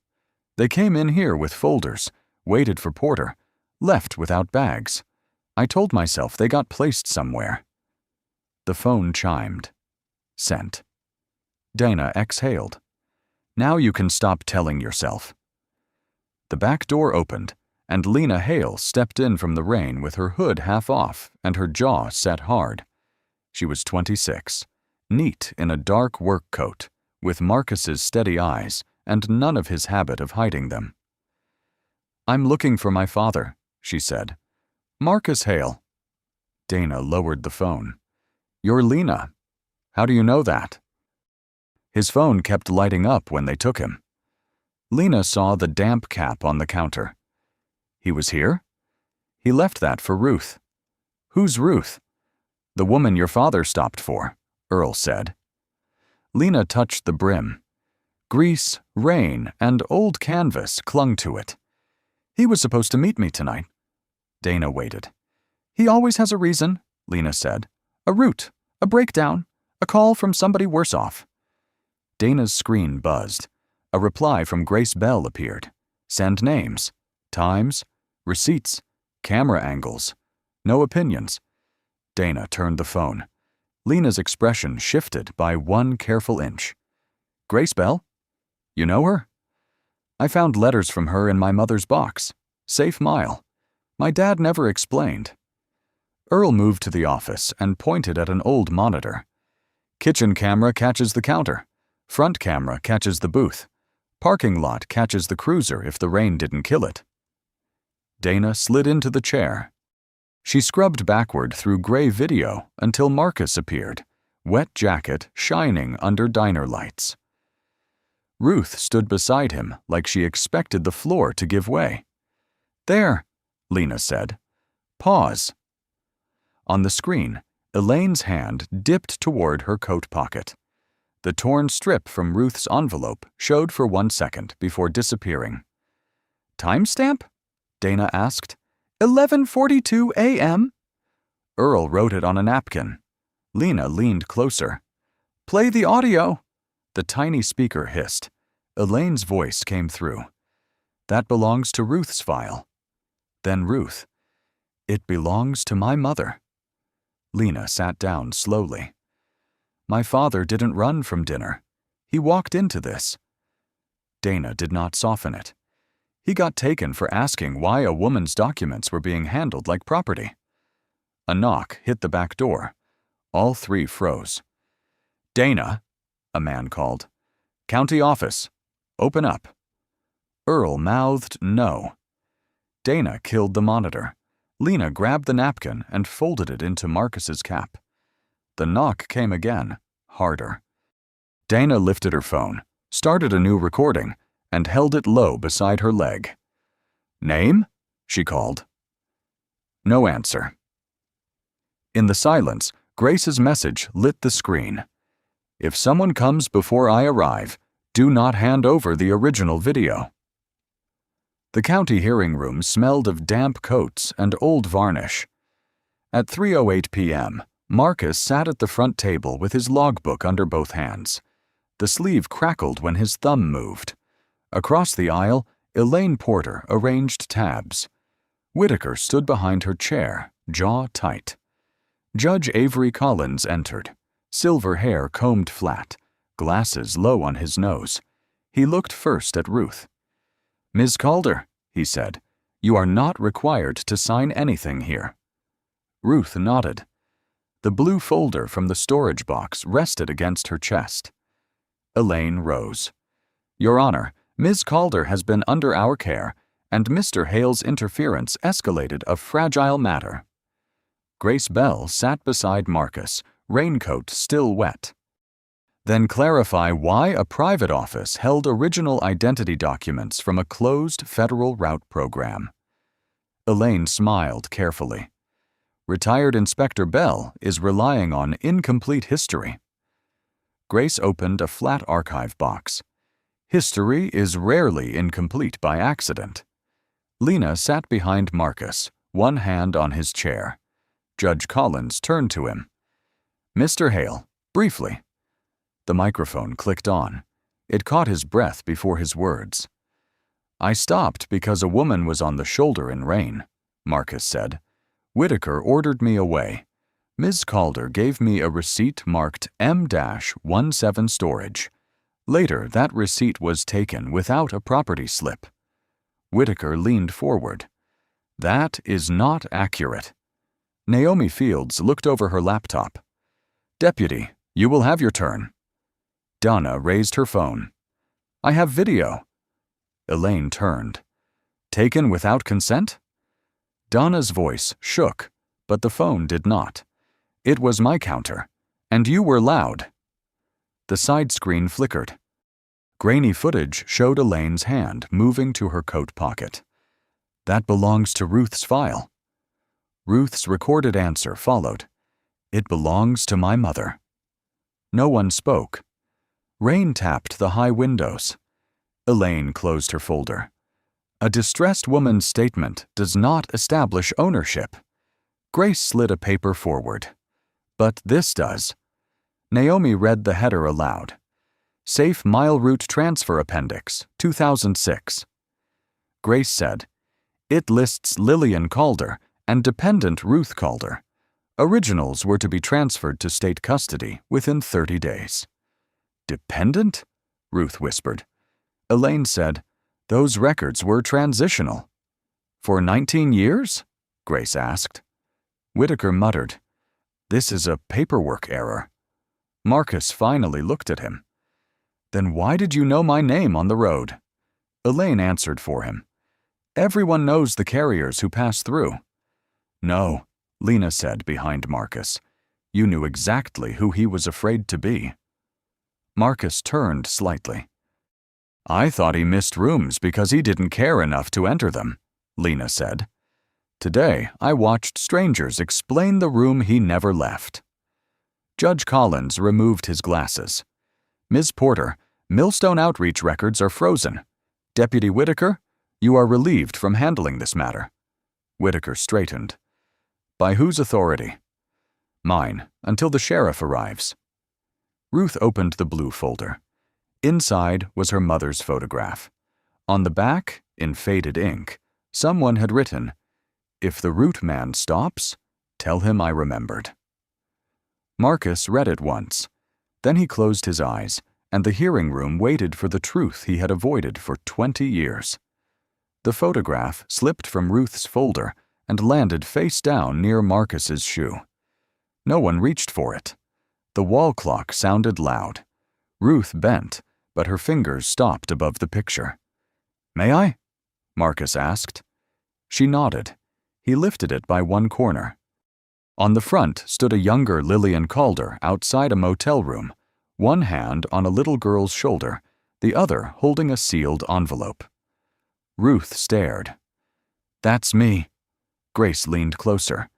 They came in here with folders, waited for Porter, left without bags. I told myself they got placed somewhere." The phone chimed. Sent. Dana exhaled. "Now you can stop telling yourself." The back door opened, and Lena Hale stepped in from the rain with her hood half off and her jaw set hard. She was 26, neat in a dark work coat, with Marcus's steady eyes and none of his habit of hiding them. "I'm looking for my father," she said. "Marcus Hale." Dana lowered the phone. "You're Lena. How do you know that?" His phone kept lighting up when they took him. Lena saw the damp cap on the counter. "He was here?" "He left that for Ruth." "Who's Ruth?" "The woman your father stopped for," Earl said. Lena touched the brim. Grease, rain, and old canvas clung to it. "He was supposed to meet me tonight." Dana waited. "He always has a reason," Lena said. "A route, a breakdown, a call from somebody worse off." Dana's screen buzzed. A reply from Grace Bell appeared. Send names, times, receipts, camera angles. No opinions. Dana turned the phone. Lena's expression shifted by 1 careful inch. "Grace Bell? You know her?" "I found letters from her in my mother's box. Safe mile. My dad never explained." Earl moved to the office and pointed at an old monitor. "Kitchen camera catches the counter. Front camera catches the booth. Parking lot catches the cruiser if the rain didn't kill it." Dana slid into the chair. She scrubbed backward through gray video until Marcus appeared, wet jacket shining under diner lights. Ruth stood beside him like she expected the floor to give way. "There," Lena said. "Pause." On the screen, Elaine's hand dipped toward her coat pocket. The torn strip from Ruth's envelope showed for 1 second before disappearing. "Timestamp?" Dana asked. 11:42 a.m. Earl wrote it on a napkin. Lena leaned closer. "Play the audio." The tiny speaker hissed. Elaine's voice came through. "That belongs to Ruth's file." Then Ruth. "It belongs to my mother." Lena sat down slowly. "My father didn't run from dinner. He walked into this." Dana did not soften it. He got taken for asking why a woman's documents were being handled like property. A knock hit the back door. All three froze. "Dana," a man called. "County office. Open up." Earl mouthed no. Dana killed the monitor. Lena grabbed the napkin and folded it into Marcus's cap. The knock came again, harder. Dana lifted her phone, started a new recording, and held it low beside her leg. "Name?" she called. No answer. In the silence, Grace's message lit the screen. "If someone comes before I arrive, do not hand over the original video." The county hearing room smelled of damp coats and old varnish. At 3:08 p.m., Marcus sat at the front table with his logbook under both hands. The sleeve crackled when his thumb moved. Across the aisle, Elaine Porter arranged tabs. Whitaker stood behind her chair, jaw tight. Judge Avery Collins entered, silver hair combed flat, glasses low on his nose. He looked first at Ruth. "Ms. Calder," he said, "you are not required to sign anything here." Ruth nodded. The blue folder from the storage box rested against her chest. Elaine rose. "Your Honor, Ms. Calder has been under our care, and Mr. Hale's interference escalated a fragile matter." Grace Bell sat beside Marcus, raincoat still wet. "Then clarify why a private office held original identity documents from a closed federal route program." Elaine smiled carefully. "Retired Inspector Bell is relying on incomplete history." Grace opened a flat archive box. History is rarely incomplete by accident. Lena sat behind Marcus, one hand on his chair. Judge Collins turned to him. "Mr. Hale, briefly." The microphone clicked on. It caught his breath before his words. "I stopped because a woman was on the shoulder in rain," Marcus said. "Whitaker ordered me away. Ms. Calder gave me a receipt marked M-17 storage. Later, that receipt was taken without a property slip." Whitaker leaned forward. "That is not accurate." Naomi Fields looked over her laptop. "Deputy, you will have your turn." Donna raised her phone. "I have video." Elaine turned. "Taken without consent?" Donna's voice shook, but the phone did not. "It was my counter, and you were loud." The side screen flickered. Grainy footage showed Elaine's hand moving to her coat pocket. "That belongs to Ruth's file." Ruth's recorded answer followed. "It belongs to my mother." No one spoke. Rain tapped the high windows. Elaine closed her folder. "A distressed woman's statement does not establish ownership." Grace slid a paper forward. "But this does." Naomi read the header aloud. "Safe Mile Route Transfer Appendix, 2006. Grace said, "It lists Lillian Calder and dependent Ruth Calder. Originals were to be transferred to state custody within 30 days. "Dependent?" Ruth whispered. Elaine said, "Those records were transitional." "For 19 years?" Grace asked. Whitaker muttered, "This is a paperwork error." Marcus finally looked at him. "Then why did you know my name on the road?" Elaine answered for him. "Everyone knows the carriers who pass through." "No," Lena said behind Marcus. "You knew exactly who he was afraid to be." Marcus turned slightly. "I thought he missed rooms because he didn't care enough to enter them," Lena said. "Today, I watched strangers explain the room he never left." Judge Collins removed his glasses. "Ms. Porter, Millstone Outreach records are frozen. Deputy Whitaker, you are relieved from handling this matter." Whitaker straightened. "By whose authority?" "Mine, until the sheriff arrives." Ruth opened the blue folder. Inside was her mother's photograph. On the back, in faded ink, someone had written, "If the route man stops, tell him I remembered." Marcus read it once. Then he closed his eyes, and the hearing room waited for the truth he had avoided for 20 years. The photograph slipped from Ruth's folder and landed face down near Marcus's shoe. No one reached for it. The wall clock sounded loud. Ruth bent, but her fingers stopped above the picture. "May I?" Marcus asked. She nodded. He lifted it by one corner. On the front stood a younger Lillian Calder outside a motel room, one hand on a little girl's shoulder, the other holding a sealed envelope. Ruth stared. "That's me." Grace leaned closer.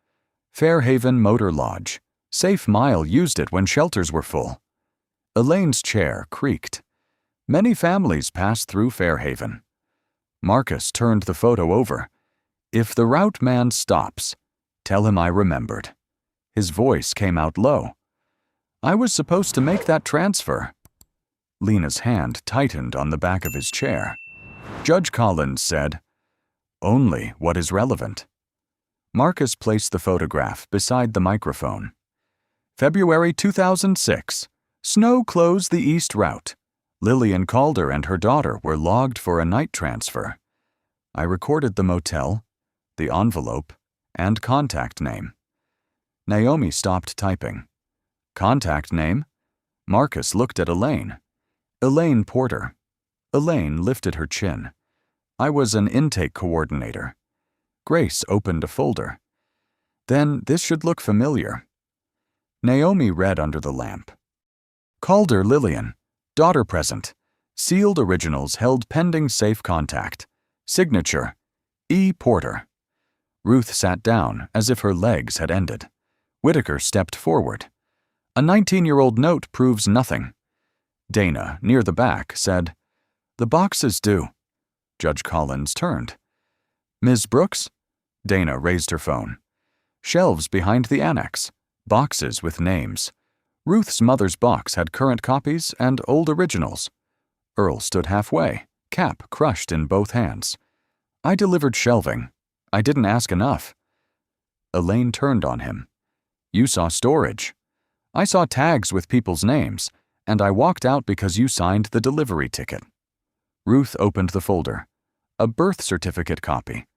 "Fairhaven Motor Lodge. Safe Mile used it when shelters were full." Elaine's chair creaked. "Many families pass through Fairhaven." Marcus turned the photo over. "If the route man stops, tell him I remembered." His voice came out low. "I was supposed to make that transfer." Lena's hand tightened on the back of his chair. Judge Collins said, "Only what is relevant." Marcus placed the photograph beside the microphone. February 2006. Snow closed the east route. Lillian Calder and her daughter were logged for a night transfer. I recorded the motel, the envelope, and contact name. Naomi stopped typing. Contact name? Marcus looked at Elaine. Elaine Porter. Elaine lifted her chin. I was an intake coordinator. Grace opened a folder. Then this should look familiar. Naomi read under the lamp. Calder Lillian. Daughter present. Sealed originals held pending safe contact. Signature, E. Porter. Ruth sat down as if her legs had ended. Whitaker stepped forward. A 19-year-old note proves nothing. Dana, near the back, said, "The box is due." Judge Collins turned. "Ms. Brooks?" Dana raised her phone. Shelves behind the annex. Boxes with names. Ruth's mother's box had current copies and old originals. Earl stood halfway, cap crushed in both hands. "I delivered shelving. I didn't ask enough." Elaine turned on him. "You saw storage. I saw tags with people's names, and I walked out because you signed the delivery ticket." Ruth opened the folder. A birth certificate copy.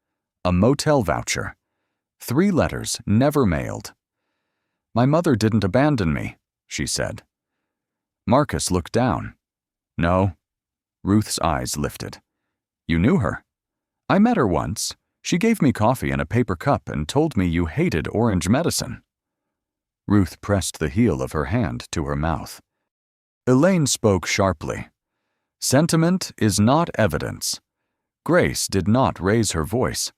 A motel voucher. 3 letters never mailed. "My mother didn't abandon me," she said. Marcus looked down. "No." Ruth's eyes lifted. "You knew her." "I met her once. She gave me coffee in a paper cup and told me you hated orange medicine." Ruth pressed the heel of her hand to her mouth. Elaine spoke sharply. "Sentiment is not evidence." Grace did not raise her voice.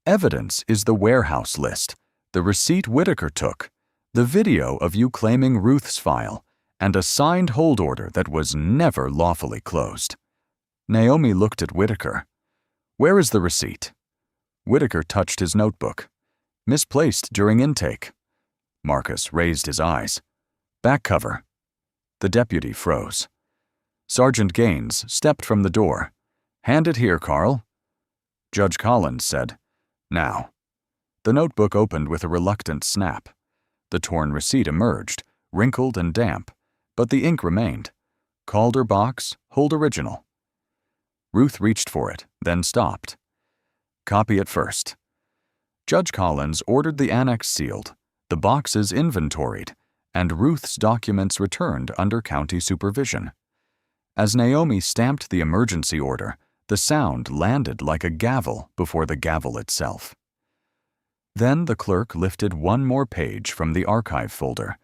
"Evidence is the warehouse list, the receipt Whitaker took, the video of you claiming Ruth's file, and a signed hold order that was never lawfully closed." Naomi looked at Whitaker. "Where is the receipt?" Whitaker touched his notebook. "Misplaced during intake." Marcus raised his eyes. "Back cover." The deputy froze. Sergeant Gaines stepped from the door. "Hand it here, Carl." Judge Collins said, "Now." The notebook opened with a reluctant snap. The torn receipt emerged, wrinkled and damp, but the ink remained. Calder box, hold original. Ruth reached for it, then stopped. "Copy it first." Judge Collins ordered the annex sealed, the boxes inventoried, and Ruth's documents returned under county supervision. As Naomi stamped the emergency order, the sound landed like a gavel before the gavel itself. Then the clerk lifted one more page from the archive folder.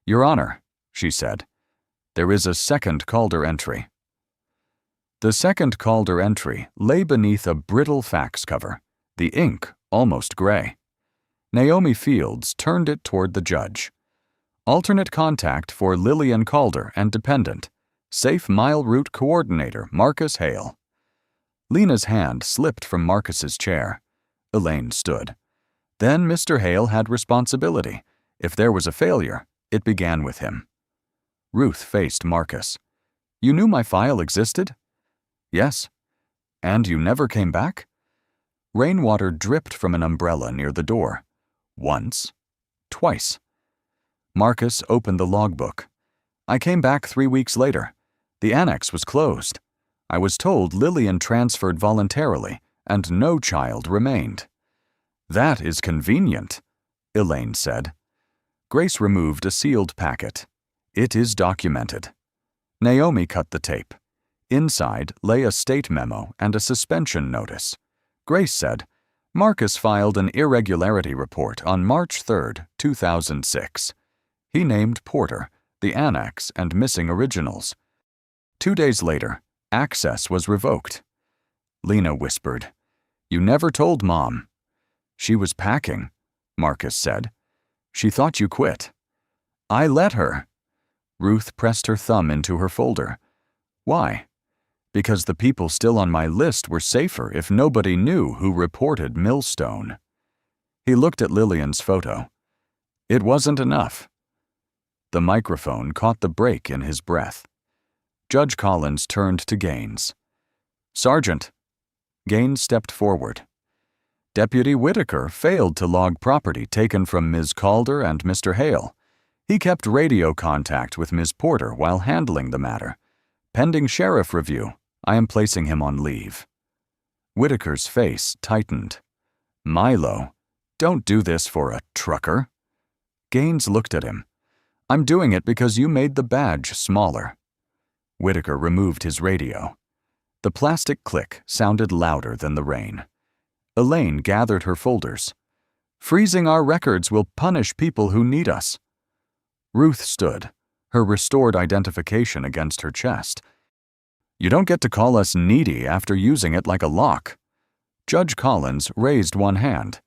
"Your Honor," she said, "there is a second Calder entry." The second Calder entry lay beneath a brittle fax cover, the ink almost gray. Naomi Fields turned it toward the judge. "Alternate contact for Lillian Calder and dependent. Safe Mile Route Coordinator Marcus Hale." Lena's hand slipped from Marcus's chair. Elaine stood. Then Mr. Hale had responsibility. If there was a failure, it began with him. Ruth faced Marcus. "You knew my file existed?" "Yes." "And you never came back?" Rainwater dripped from an umbrella near the door. Once. Twice. Marcus opened the logbook. "I came back 3 weeks later. The annex was closed. I was told Lillian transferred voluntarily, and no child remained." "That is convenient," Elaine said. Grace removed a sealed packet. "It is documented." Naomi cut the tape. Inside lay a state memo and a suspension notice. Grace said, "Marcus filed an irregularity report on March 3, 2006. He named Porter, the annex, and missing originals. 2 days later, access was revoked." Lena whispered, "You never told Mom." "She was packing," Marcus said. "She thought you quit." "I let her." Ruth pressed her thumb into her folder. "Why?" Because the people still on my list were safer if nobody knew who reported Millstone. He looked at Lillian's photo. It wasn't enough. The microphone caught the break in his breath. Judge Collins turned to Gaines. "Sergeant." Gaines stepped forward. "Deputy Whitaker failed to log property taken from Ms. Calder and Mr. Hale. He kept radio contact with Ms. Porter while handling the matter. Pending sheriff review, I am placing him on leave." Whitaker's face tightened. "Milo, don't do this for a trucker." Gaines looked at him. "I'm doing it because you made the badge smaller." Whitaker removed his radio. The plastic click sounded louder than the rain. Elaine gathered her folders. "Freezing our records will punish people who need us." Ruth stood, her restored identification against her chest. "You don't get to call us needy after using it like a lock." Judge Collins raised one hand.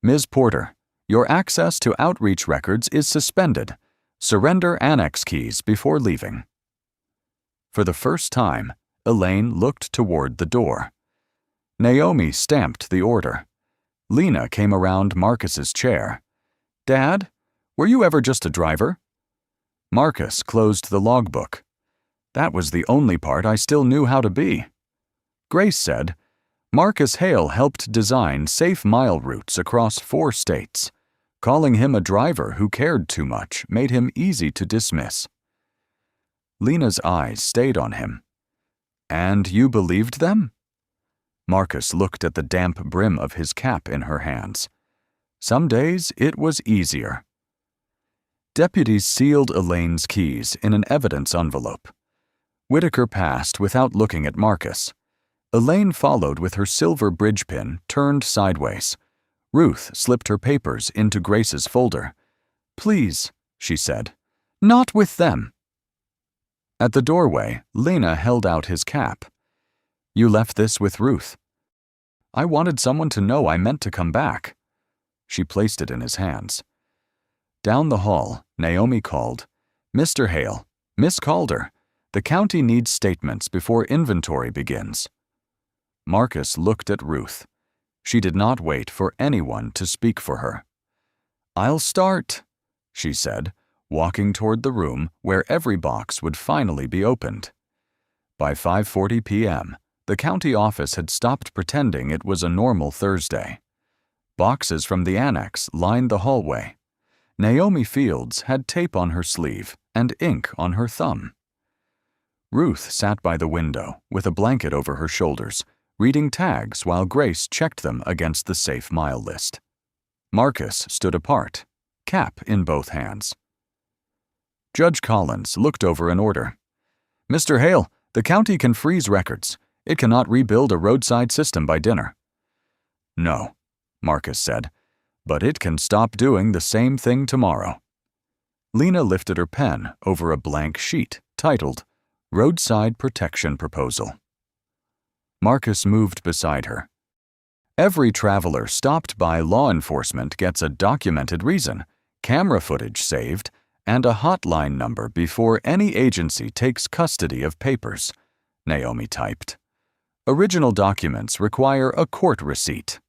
"Ms. Porter, your access to outreach records is suspended. Surrender annex keys before leaving." For the first time, Elaine looked toward the door. Naomi stamped the order. Lena came around Marcus's chair. "Dad, were you ever just a driver?" Marcus closed the logbook. "That was the only part I still knew how to be." Grace said, "Marcus Hale helped design safe mile routes across 4 states. Calling him a driver who cared too much made him easy to dismiss." Lena's eyes stayed on him. "And you believed them?" Marcus looked at the damp brim of his cap in her hands. "Some days it was easier." Deputies sealed Elaine's keys in an evidence envelope. Whitaker passed without looking at Marcus. Elaine followed with her silver bridge pin turned sideways. Ruth slipped her papers into Grace's folder. "Please," she said, "not with them." At the doorway, Lena held out his cap. "You left this with Ruth." "I wanted someone to know I meant to come back." She placed it in his hands. Down the hall, Naomi called, "Mr. Hale, Miss Calder, the county needs statements before inventory begins." Marcus looked at Ruth. She did not wait for anyone to speak for her. "I'll start," she said, walking toward the room where every box would finally be opened. By 5:40 p.m., the county office had stopped pretending it was a normal Thursday. Boxes from the annex lined the hallway. Naomi Fields had tape on her sleeve and ink on her thumb. Ruth sat by the window with a blanket over her shoulders, reading tags while Grace checked them against the safe mile list. Marcus stood apart, cap in both hands. Judge Collins looked over an order. "Mr. Hale, the county can freeze records. It cannot rebuild a roadside system by dinner." "No," Marcus said, "but it can stop doing the same thing tomorrow." Lena lifted her pen over a blank sheet titled Roadside Protection Proposal. Marcus moved beside her. "Every traveler stopped by law enforcement gets a documented reason, camera footage saved, and a hotline number before any agency takes custody of papers," Naomi typed. "Original documents require a court receipt."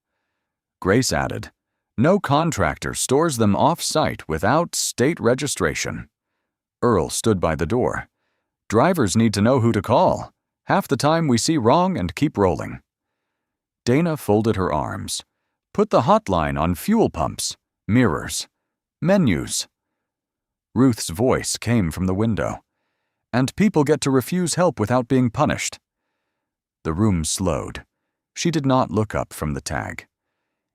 Grace added, "No contractor stores them off-site without state registration." Earl stood by the door. "Drivers need to know who to call. Half the time we see wrong and keep rolling." Dana folded her arms. "Put the hotline on fuel pumps, mirrors, menus." Ruth's voice came from the window. "And people get to refuse help without being punished." The room slowed. She did not look up from the tag.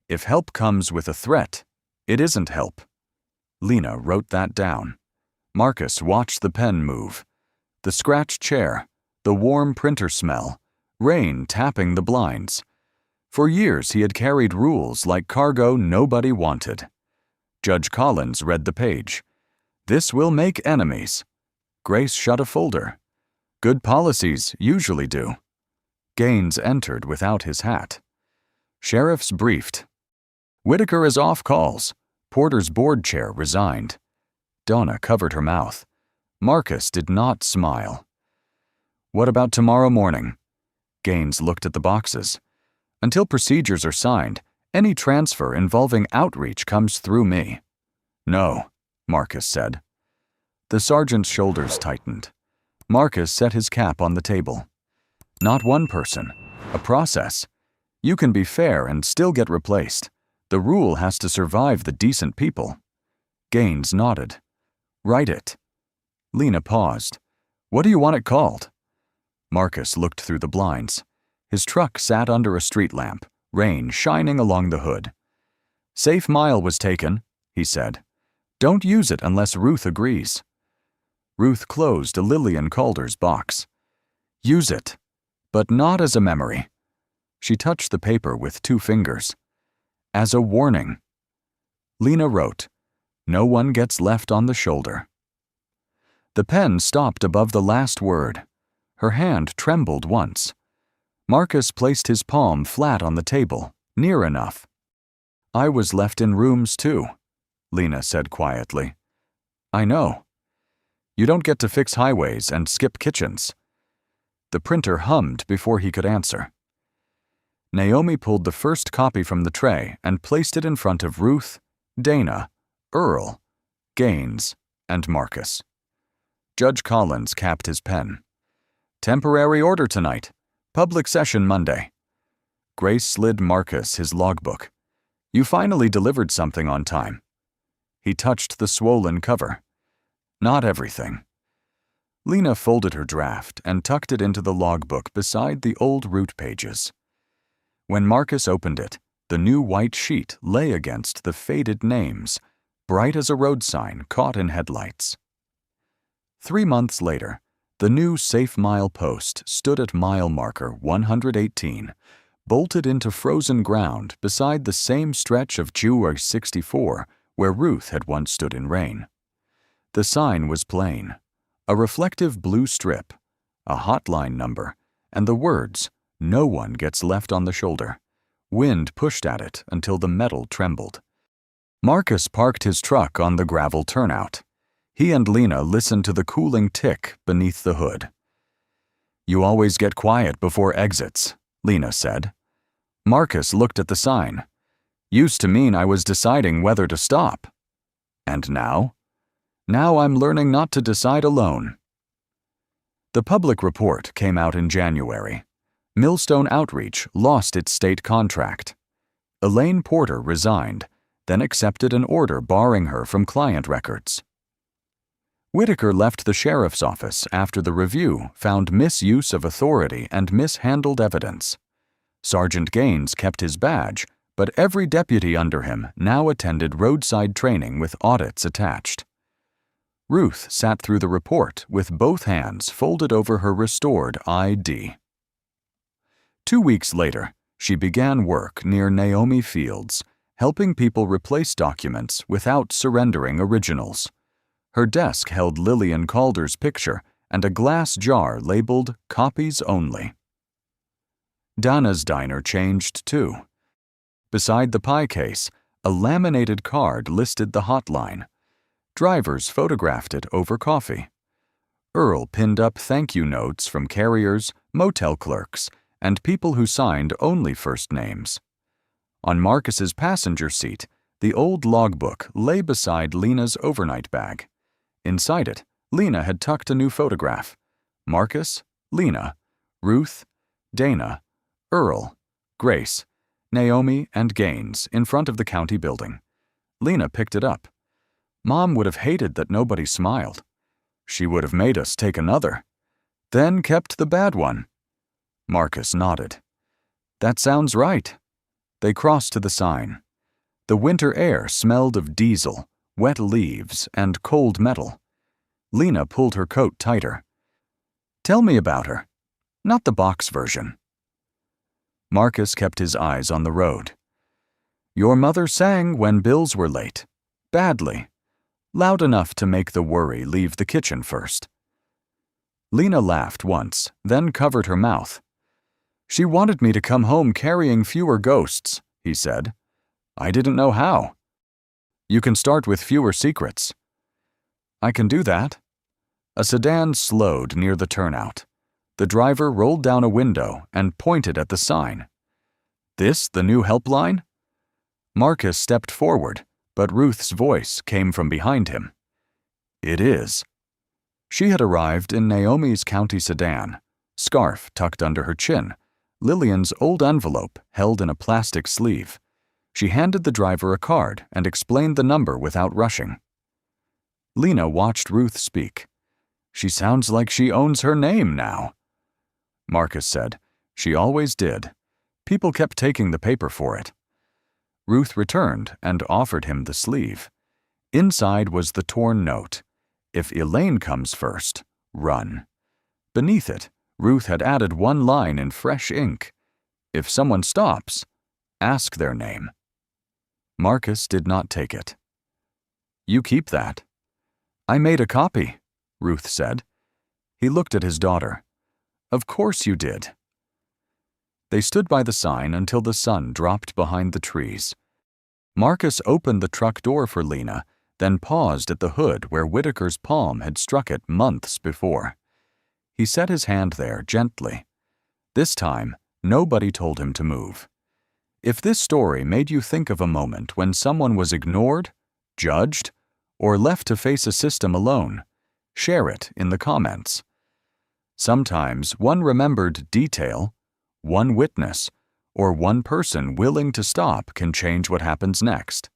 "If help comes with a threat, it isn't help." Lena wrote that down. Marcus watched the pen move. The scratched chair, the warm printer smell, rain tapping the blinds. For years he had carried rules like cargo nobody wanted. Judge Collins read the page. "This will make enemies." Grace shut a folder. "Good policies usually do." Gaines entered without his hat. Sheriffs briefed. "Whitaker is off calls. Porter's board chair resigned." Donna covered her mouth. Marcus did not smile. What about tomorrow morning? Gaines looked at the boxes. Until procedures are signed, any transfer involving outreach comes through me. No, Marcus said. The sergeant's shoulders tightened. Marcus set his cap on the table. Not one person, a process. You can be fair and still get replaced. The rule has to survive the decent people. Gaines nodded. Write it. Lena paused. What do you want it called? Marcus looked through the blinds. His truck sat under a street lamp, rain shining along the hood. Safe mile was taken, he said. Don't use it unless Ruth agrees. Ruth closed a Lillian Calder's box. Use it, but not as a memory. She touched the paper with 2 fingers. As a warning. Lena wrote, No one gets left on the shoulder. The pen stopped above the last word. Her hand trembled once. Marcus placed his palm flat on the table, near enough. I was left in rooms too, Lena said quietly. I know. You don't get to fix highways and skip kitchens. The printer hummed before he could answer. Naomi pulled the first copy from the tray and placed it in front of Ruth, Dana, Earl, Gaines, and Marcus. Judge Collins capped his pen. Temporary order tonight. Public session Monday. Grace slid Marcus his logbook. You finally delivered something on time. He touched the swollen cover. Not everything. Lena folded her draft and tucked it into the logbook beside the old root pages. When Marcus opened it, the new white sheet lay against the faded names, bright as a road sign caught in headlights. 3 months later, the new Safe Mile post stood at mile marker 118, bolted into frozen ground beside the same stretch of Highway 64 where Ruth had once stood in rain. The sign was plain, a reflective blue strip, a hotline number, and the words, No one gets left on the shoulder. Wind pushed at it until the metal trembled. Marcus parked his truck on the gravel turnout. He and Lena listened to the cooling tick beneath the hood. You always get quiet before exits, Lena said. Marcus looked at the sign. Used to mean I was deciding whether to stop. And now? Now I'm learning not to decide alone. The public report came out in January. Millstone Outreach lost its state contract. Elaine Porter resigned, then accepted an order barring her from client records. Whitaker left the sheriff's office after the review found misuse of authority and mishandled evidence. Sergeant Gaines kept his badge, but every deputy under him now attended roadside training with audits attached. Ruth sat through the report with both hands folded over her restored ID. 2 weeks later, she began work near Naomi Fields, helping people replace documents without surrendering originals. Her desk held Lillian Calder's picture and a glass jar labeled Copies Only. Dana's diner changed too. Beside the pie case, a laminated card listed the hotline. Drivers photographed it over coffee. Earl pinned up thank you notes from carriers, motel clerks, and people who signed only first names. On Marcus's passenger seat, the old logbook lay beside Lena's overnight bag. Inside it, Lena had tucked a new photograph. Marcus, Lena, Ruth, Dana, Earl, Grace, Naomi, and Gaines in front of the county building. Lena picked it up. Mom would have hated that nobody smiled. She would have made us take another. Then kept the bad one. Marcus nodded. That sounds right. They crossed to the sign. The winter air smelled of diesel, wet leaves, and cold metal. Lena pulled her coat tighter. Tell me about her. Not the box version. Marcus kept his eyes on the road. Your mother sang when bills were late. Badly. Loud enough to make the worry leave the kitchen first. Lena laughed once, then covered her mouth. She wanted me to come home carrying fewer ghosts, he said. I didn't know how. You can start with fewer secrets. I can do that. A sedan slowed near the turnout. The driver rolled down a window and pointed at the sign. "This the new helpline?" Marcus stepped forward, but Ruth's voice came from behind him. "It is." She had arrived in Naomi's county sedan, scarf tucked under her chin, Lillian's old envelope held in a plastic sleeve. She handed the driver a card and explained the number without rushing. Lena watched Ruth speak. "She sounds like she owns her name now." Marcus said, "She always did. People kept taking the paper for it." Ruth returned and offered him the sleeve. Inside was the torn note. "If Elaine comes first, run." Beneath it, Ruth had added one line in fresh ink. "If someone stops, ask their name." Marcus did not take it. "You keep that." "I made a copy," Ruth said. He looked at his daughter. "Of course you did." They stood by the sign until the sun dropped behind the trees. Marcus opened the truck door for Lena, then paused at the hood where Whitaker's palm had struck it months before. He set his hand there gently. This time, nobody told him to move. If this story made you think of a moment when someone was ignored, judged, or left to face a system alone, share it in the comments. Sometimes one remembered detail, one witness, or one person willing to stop can change what happens next.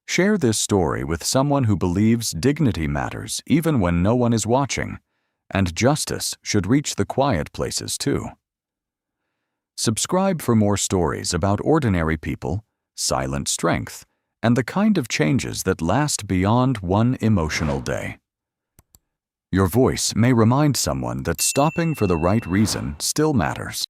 Share this story with someone who believes dignity matters even when no one is watching, and justice should reach the quiet places too. Subscribe for more stories about ordinary people, silent strength, and the kind of changes that last beyond one emotional day. Your voice may remind someone that stopping for the right reason still matters.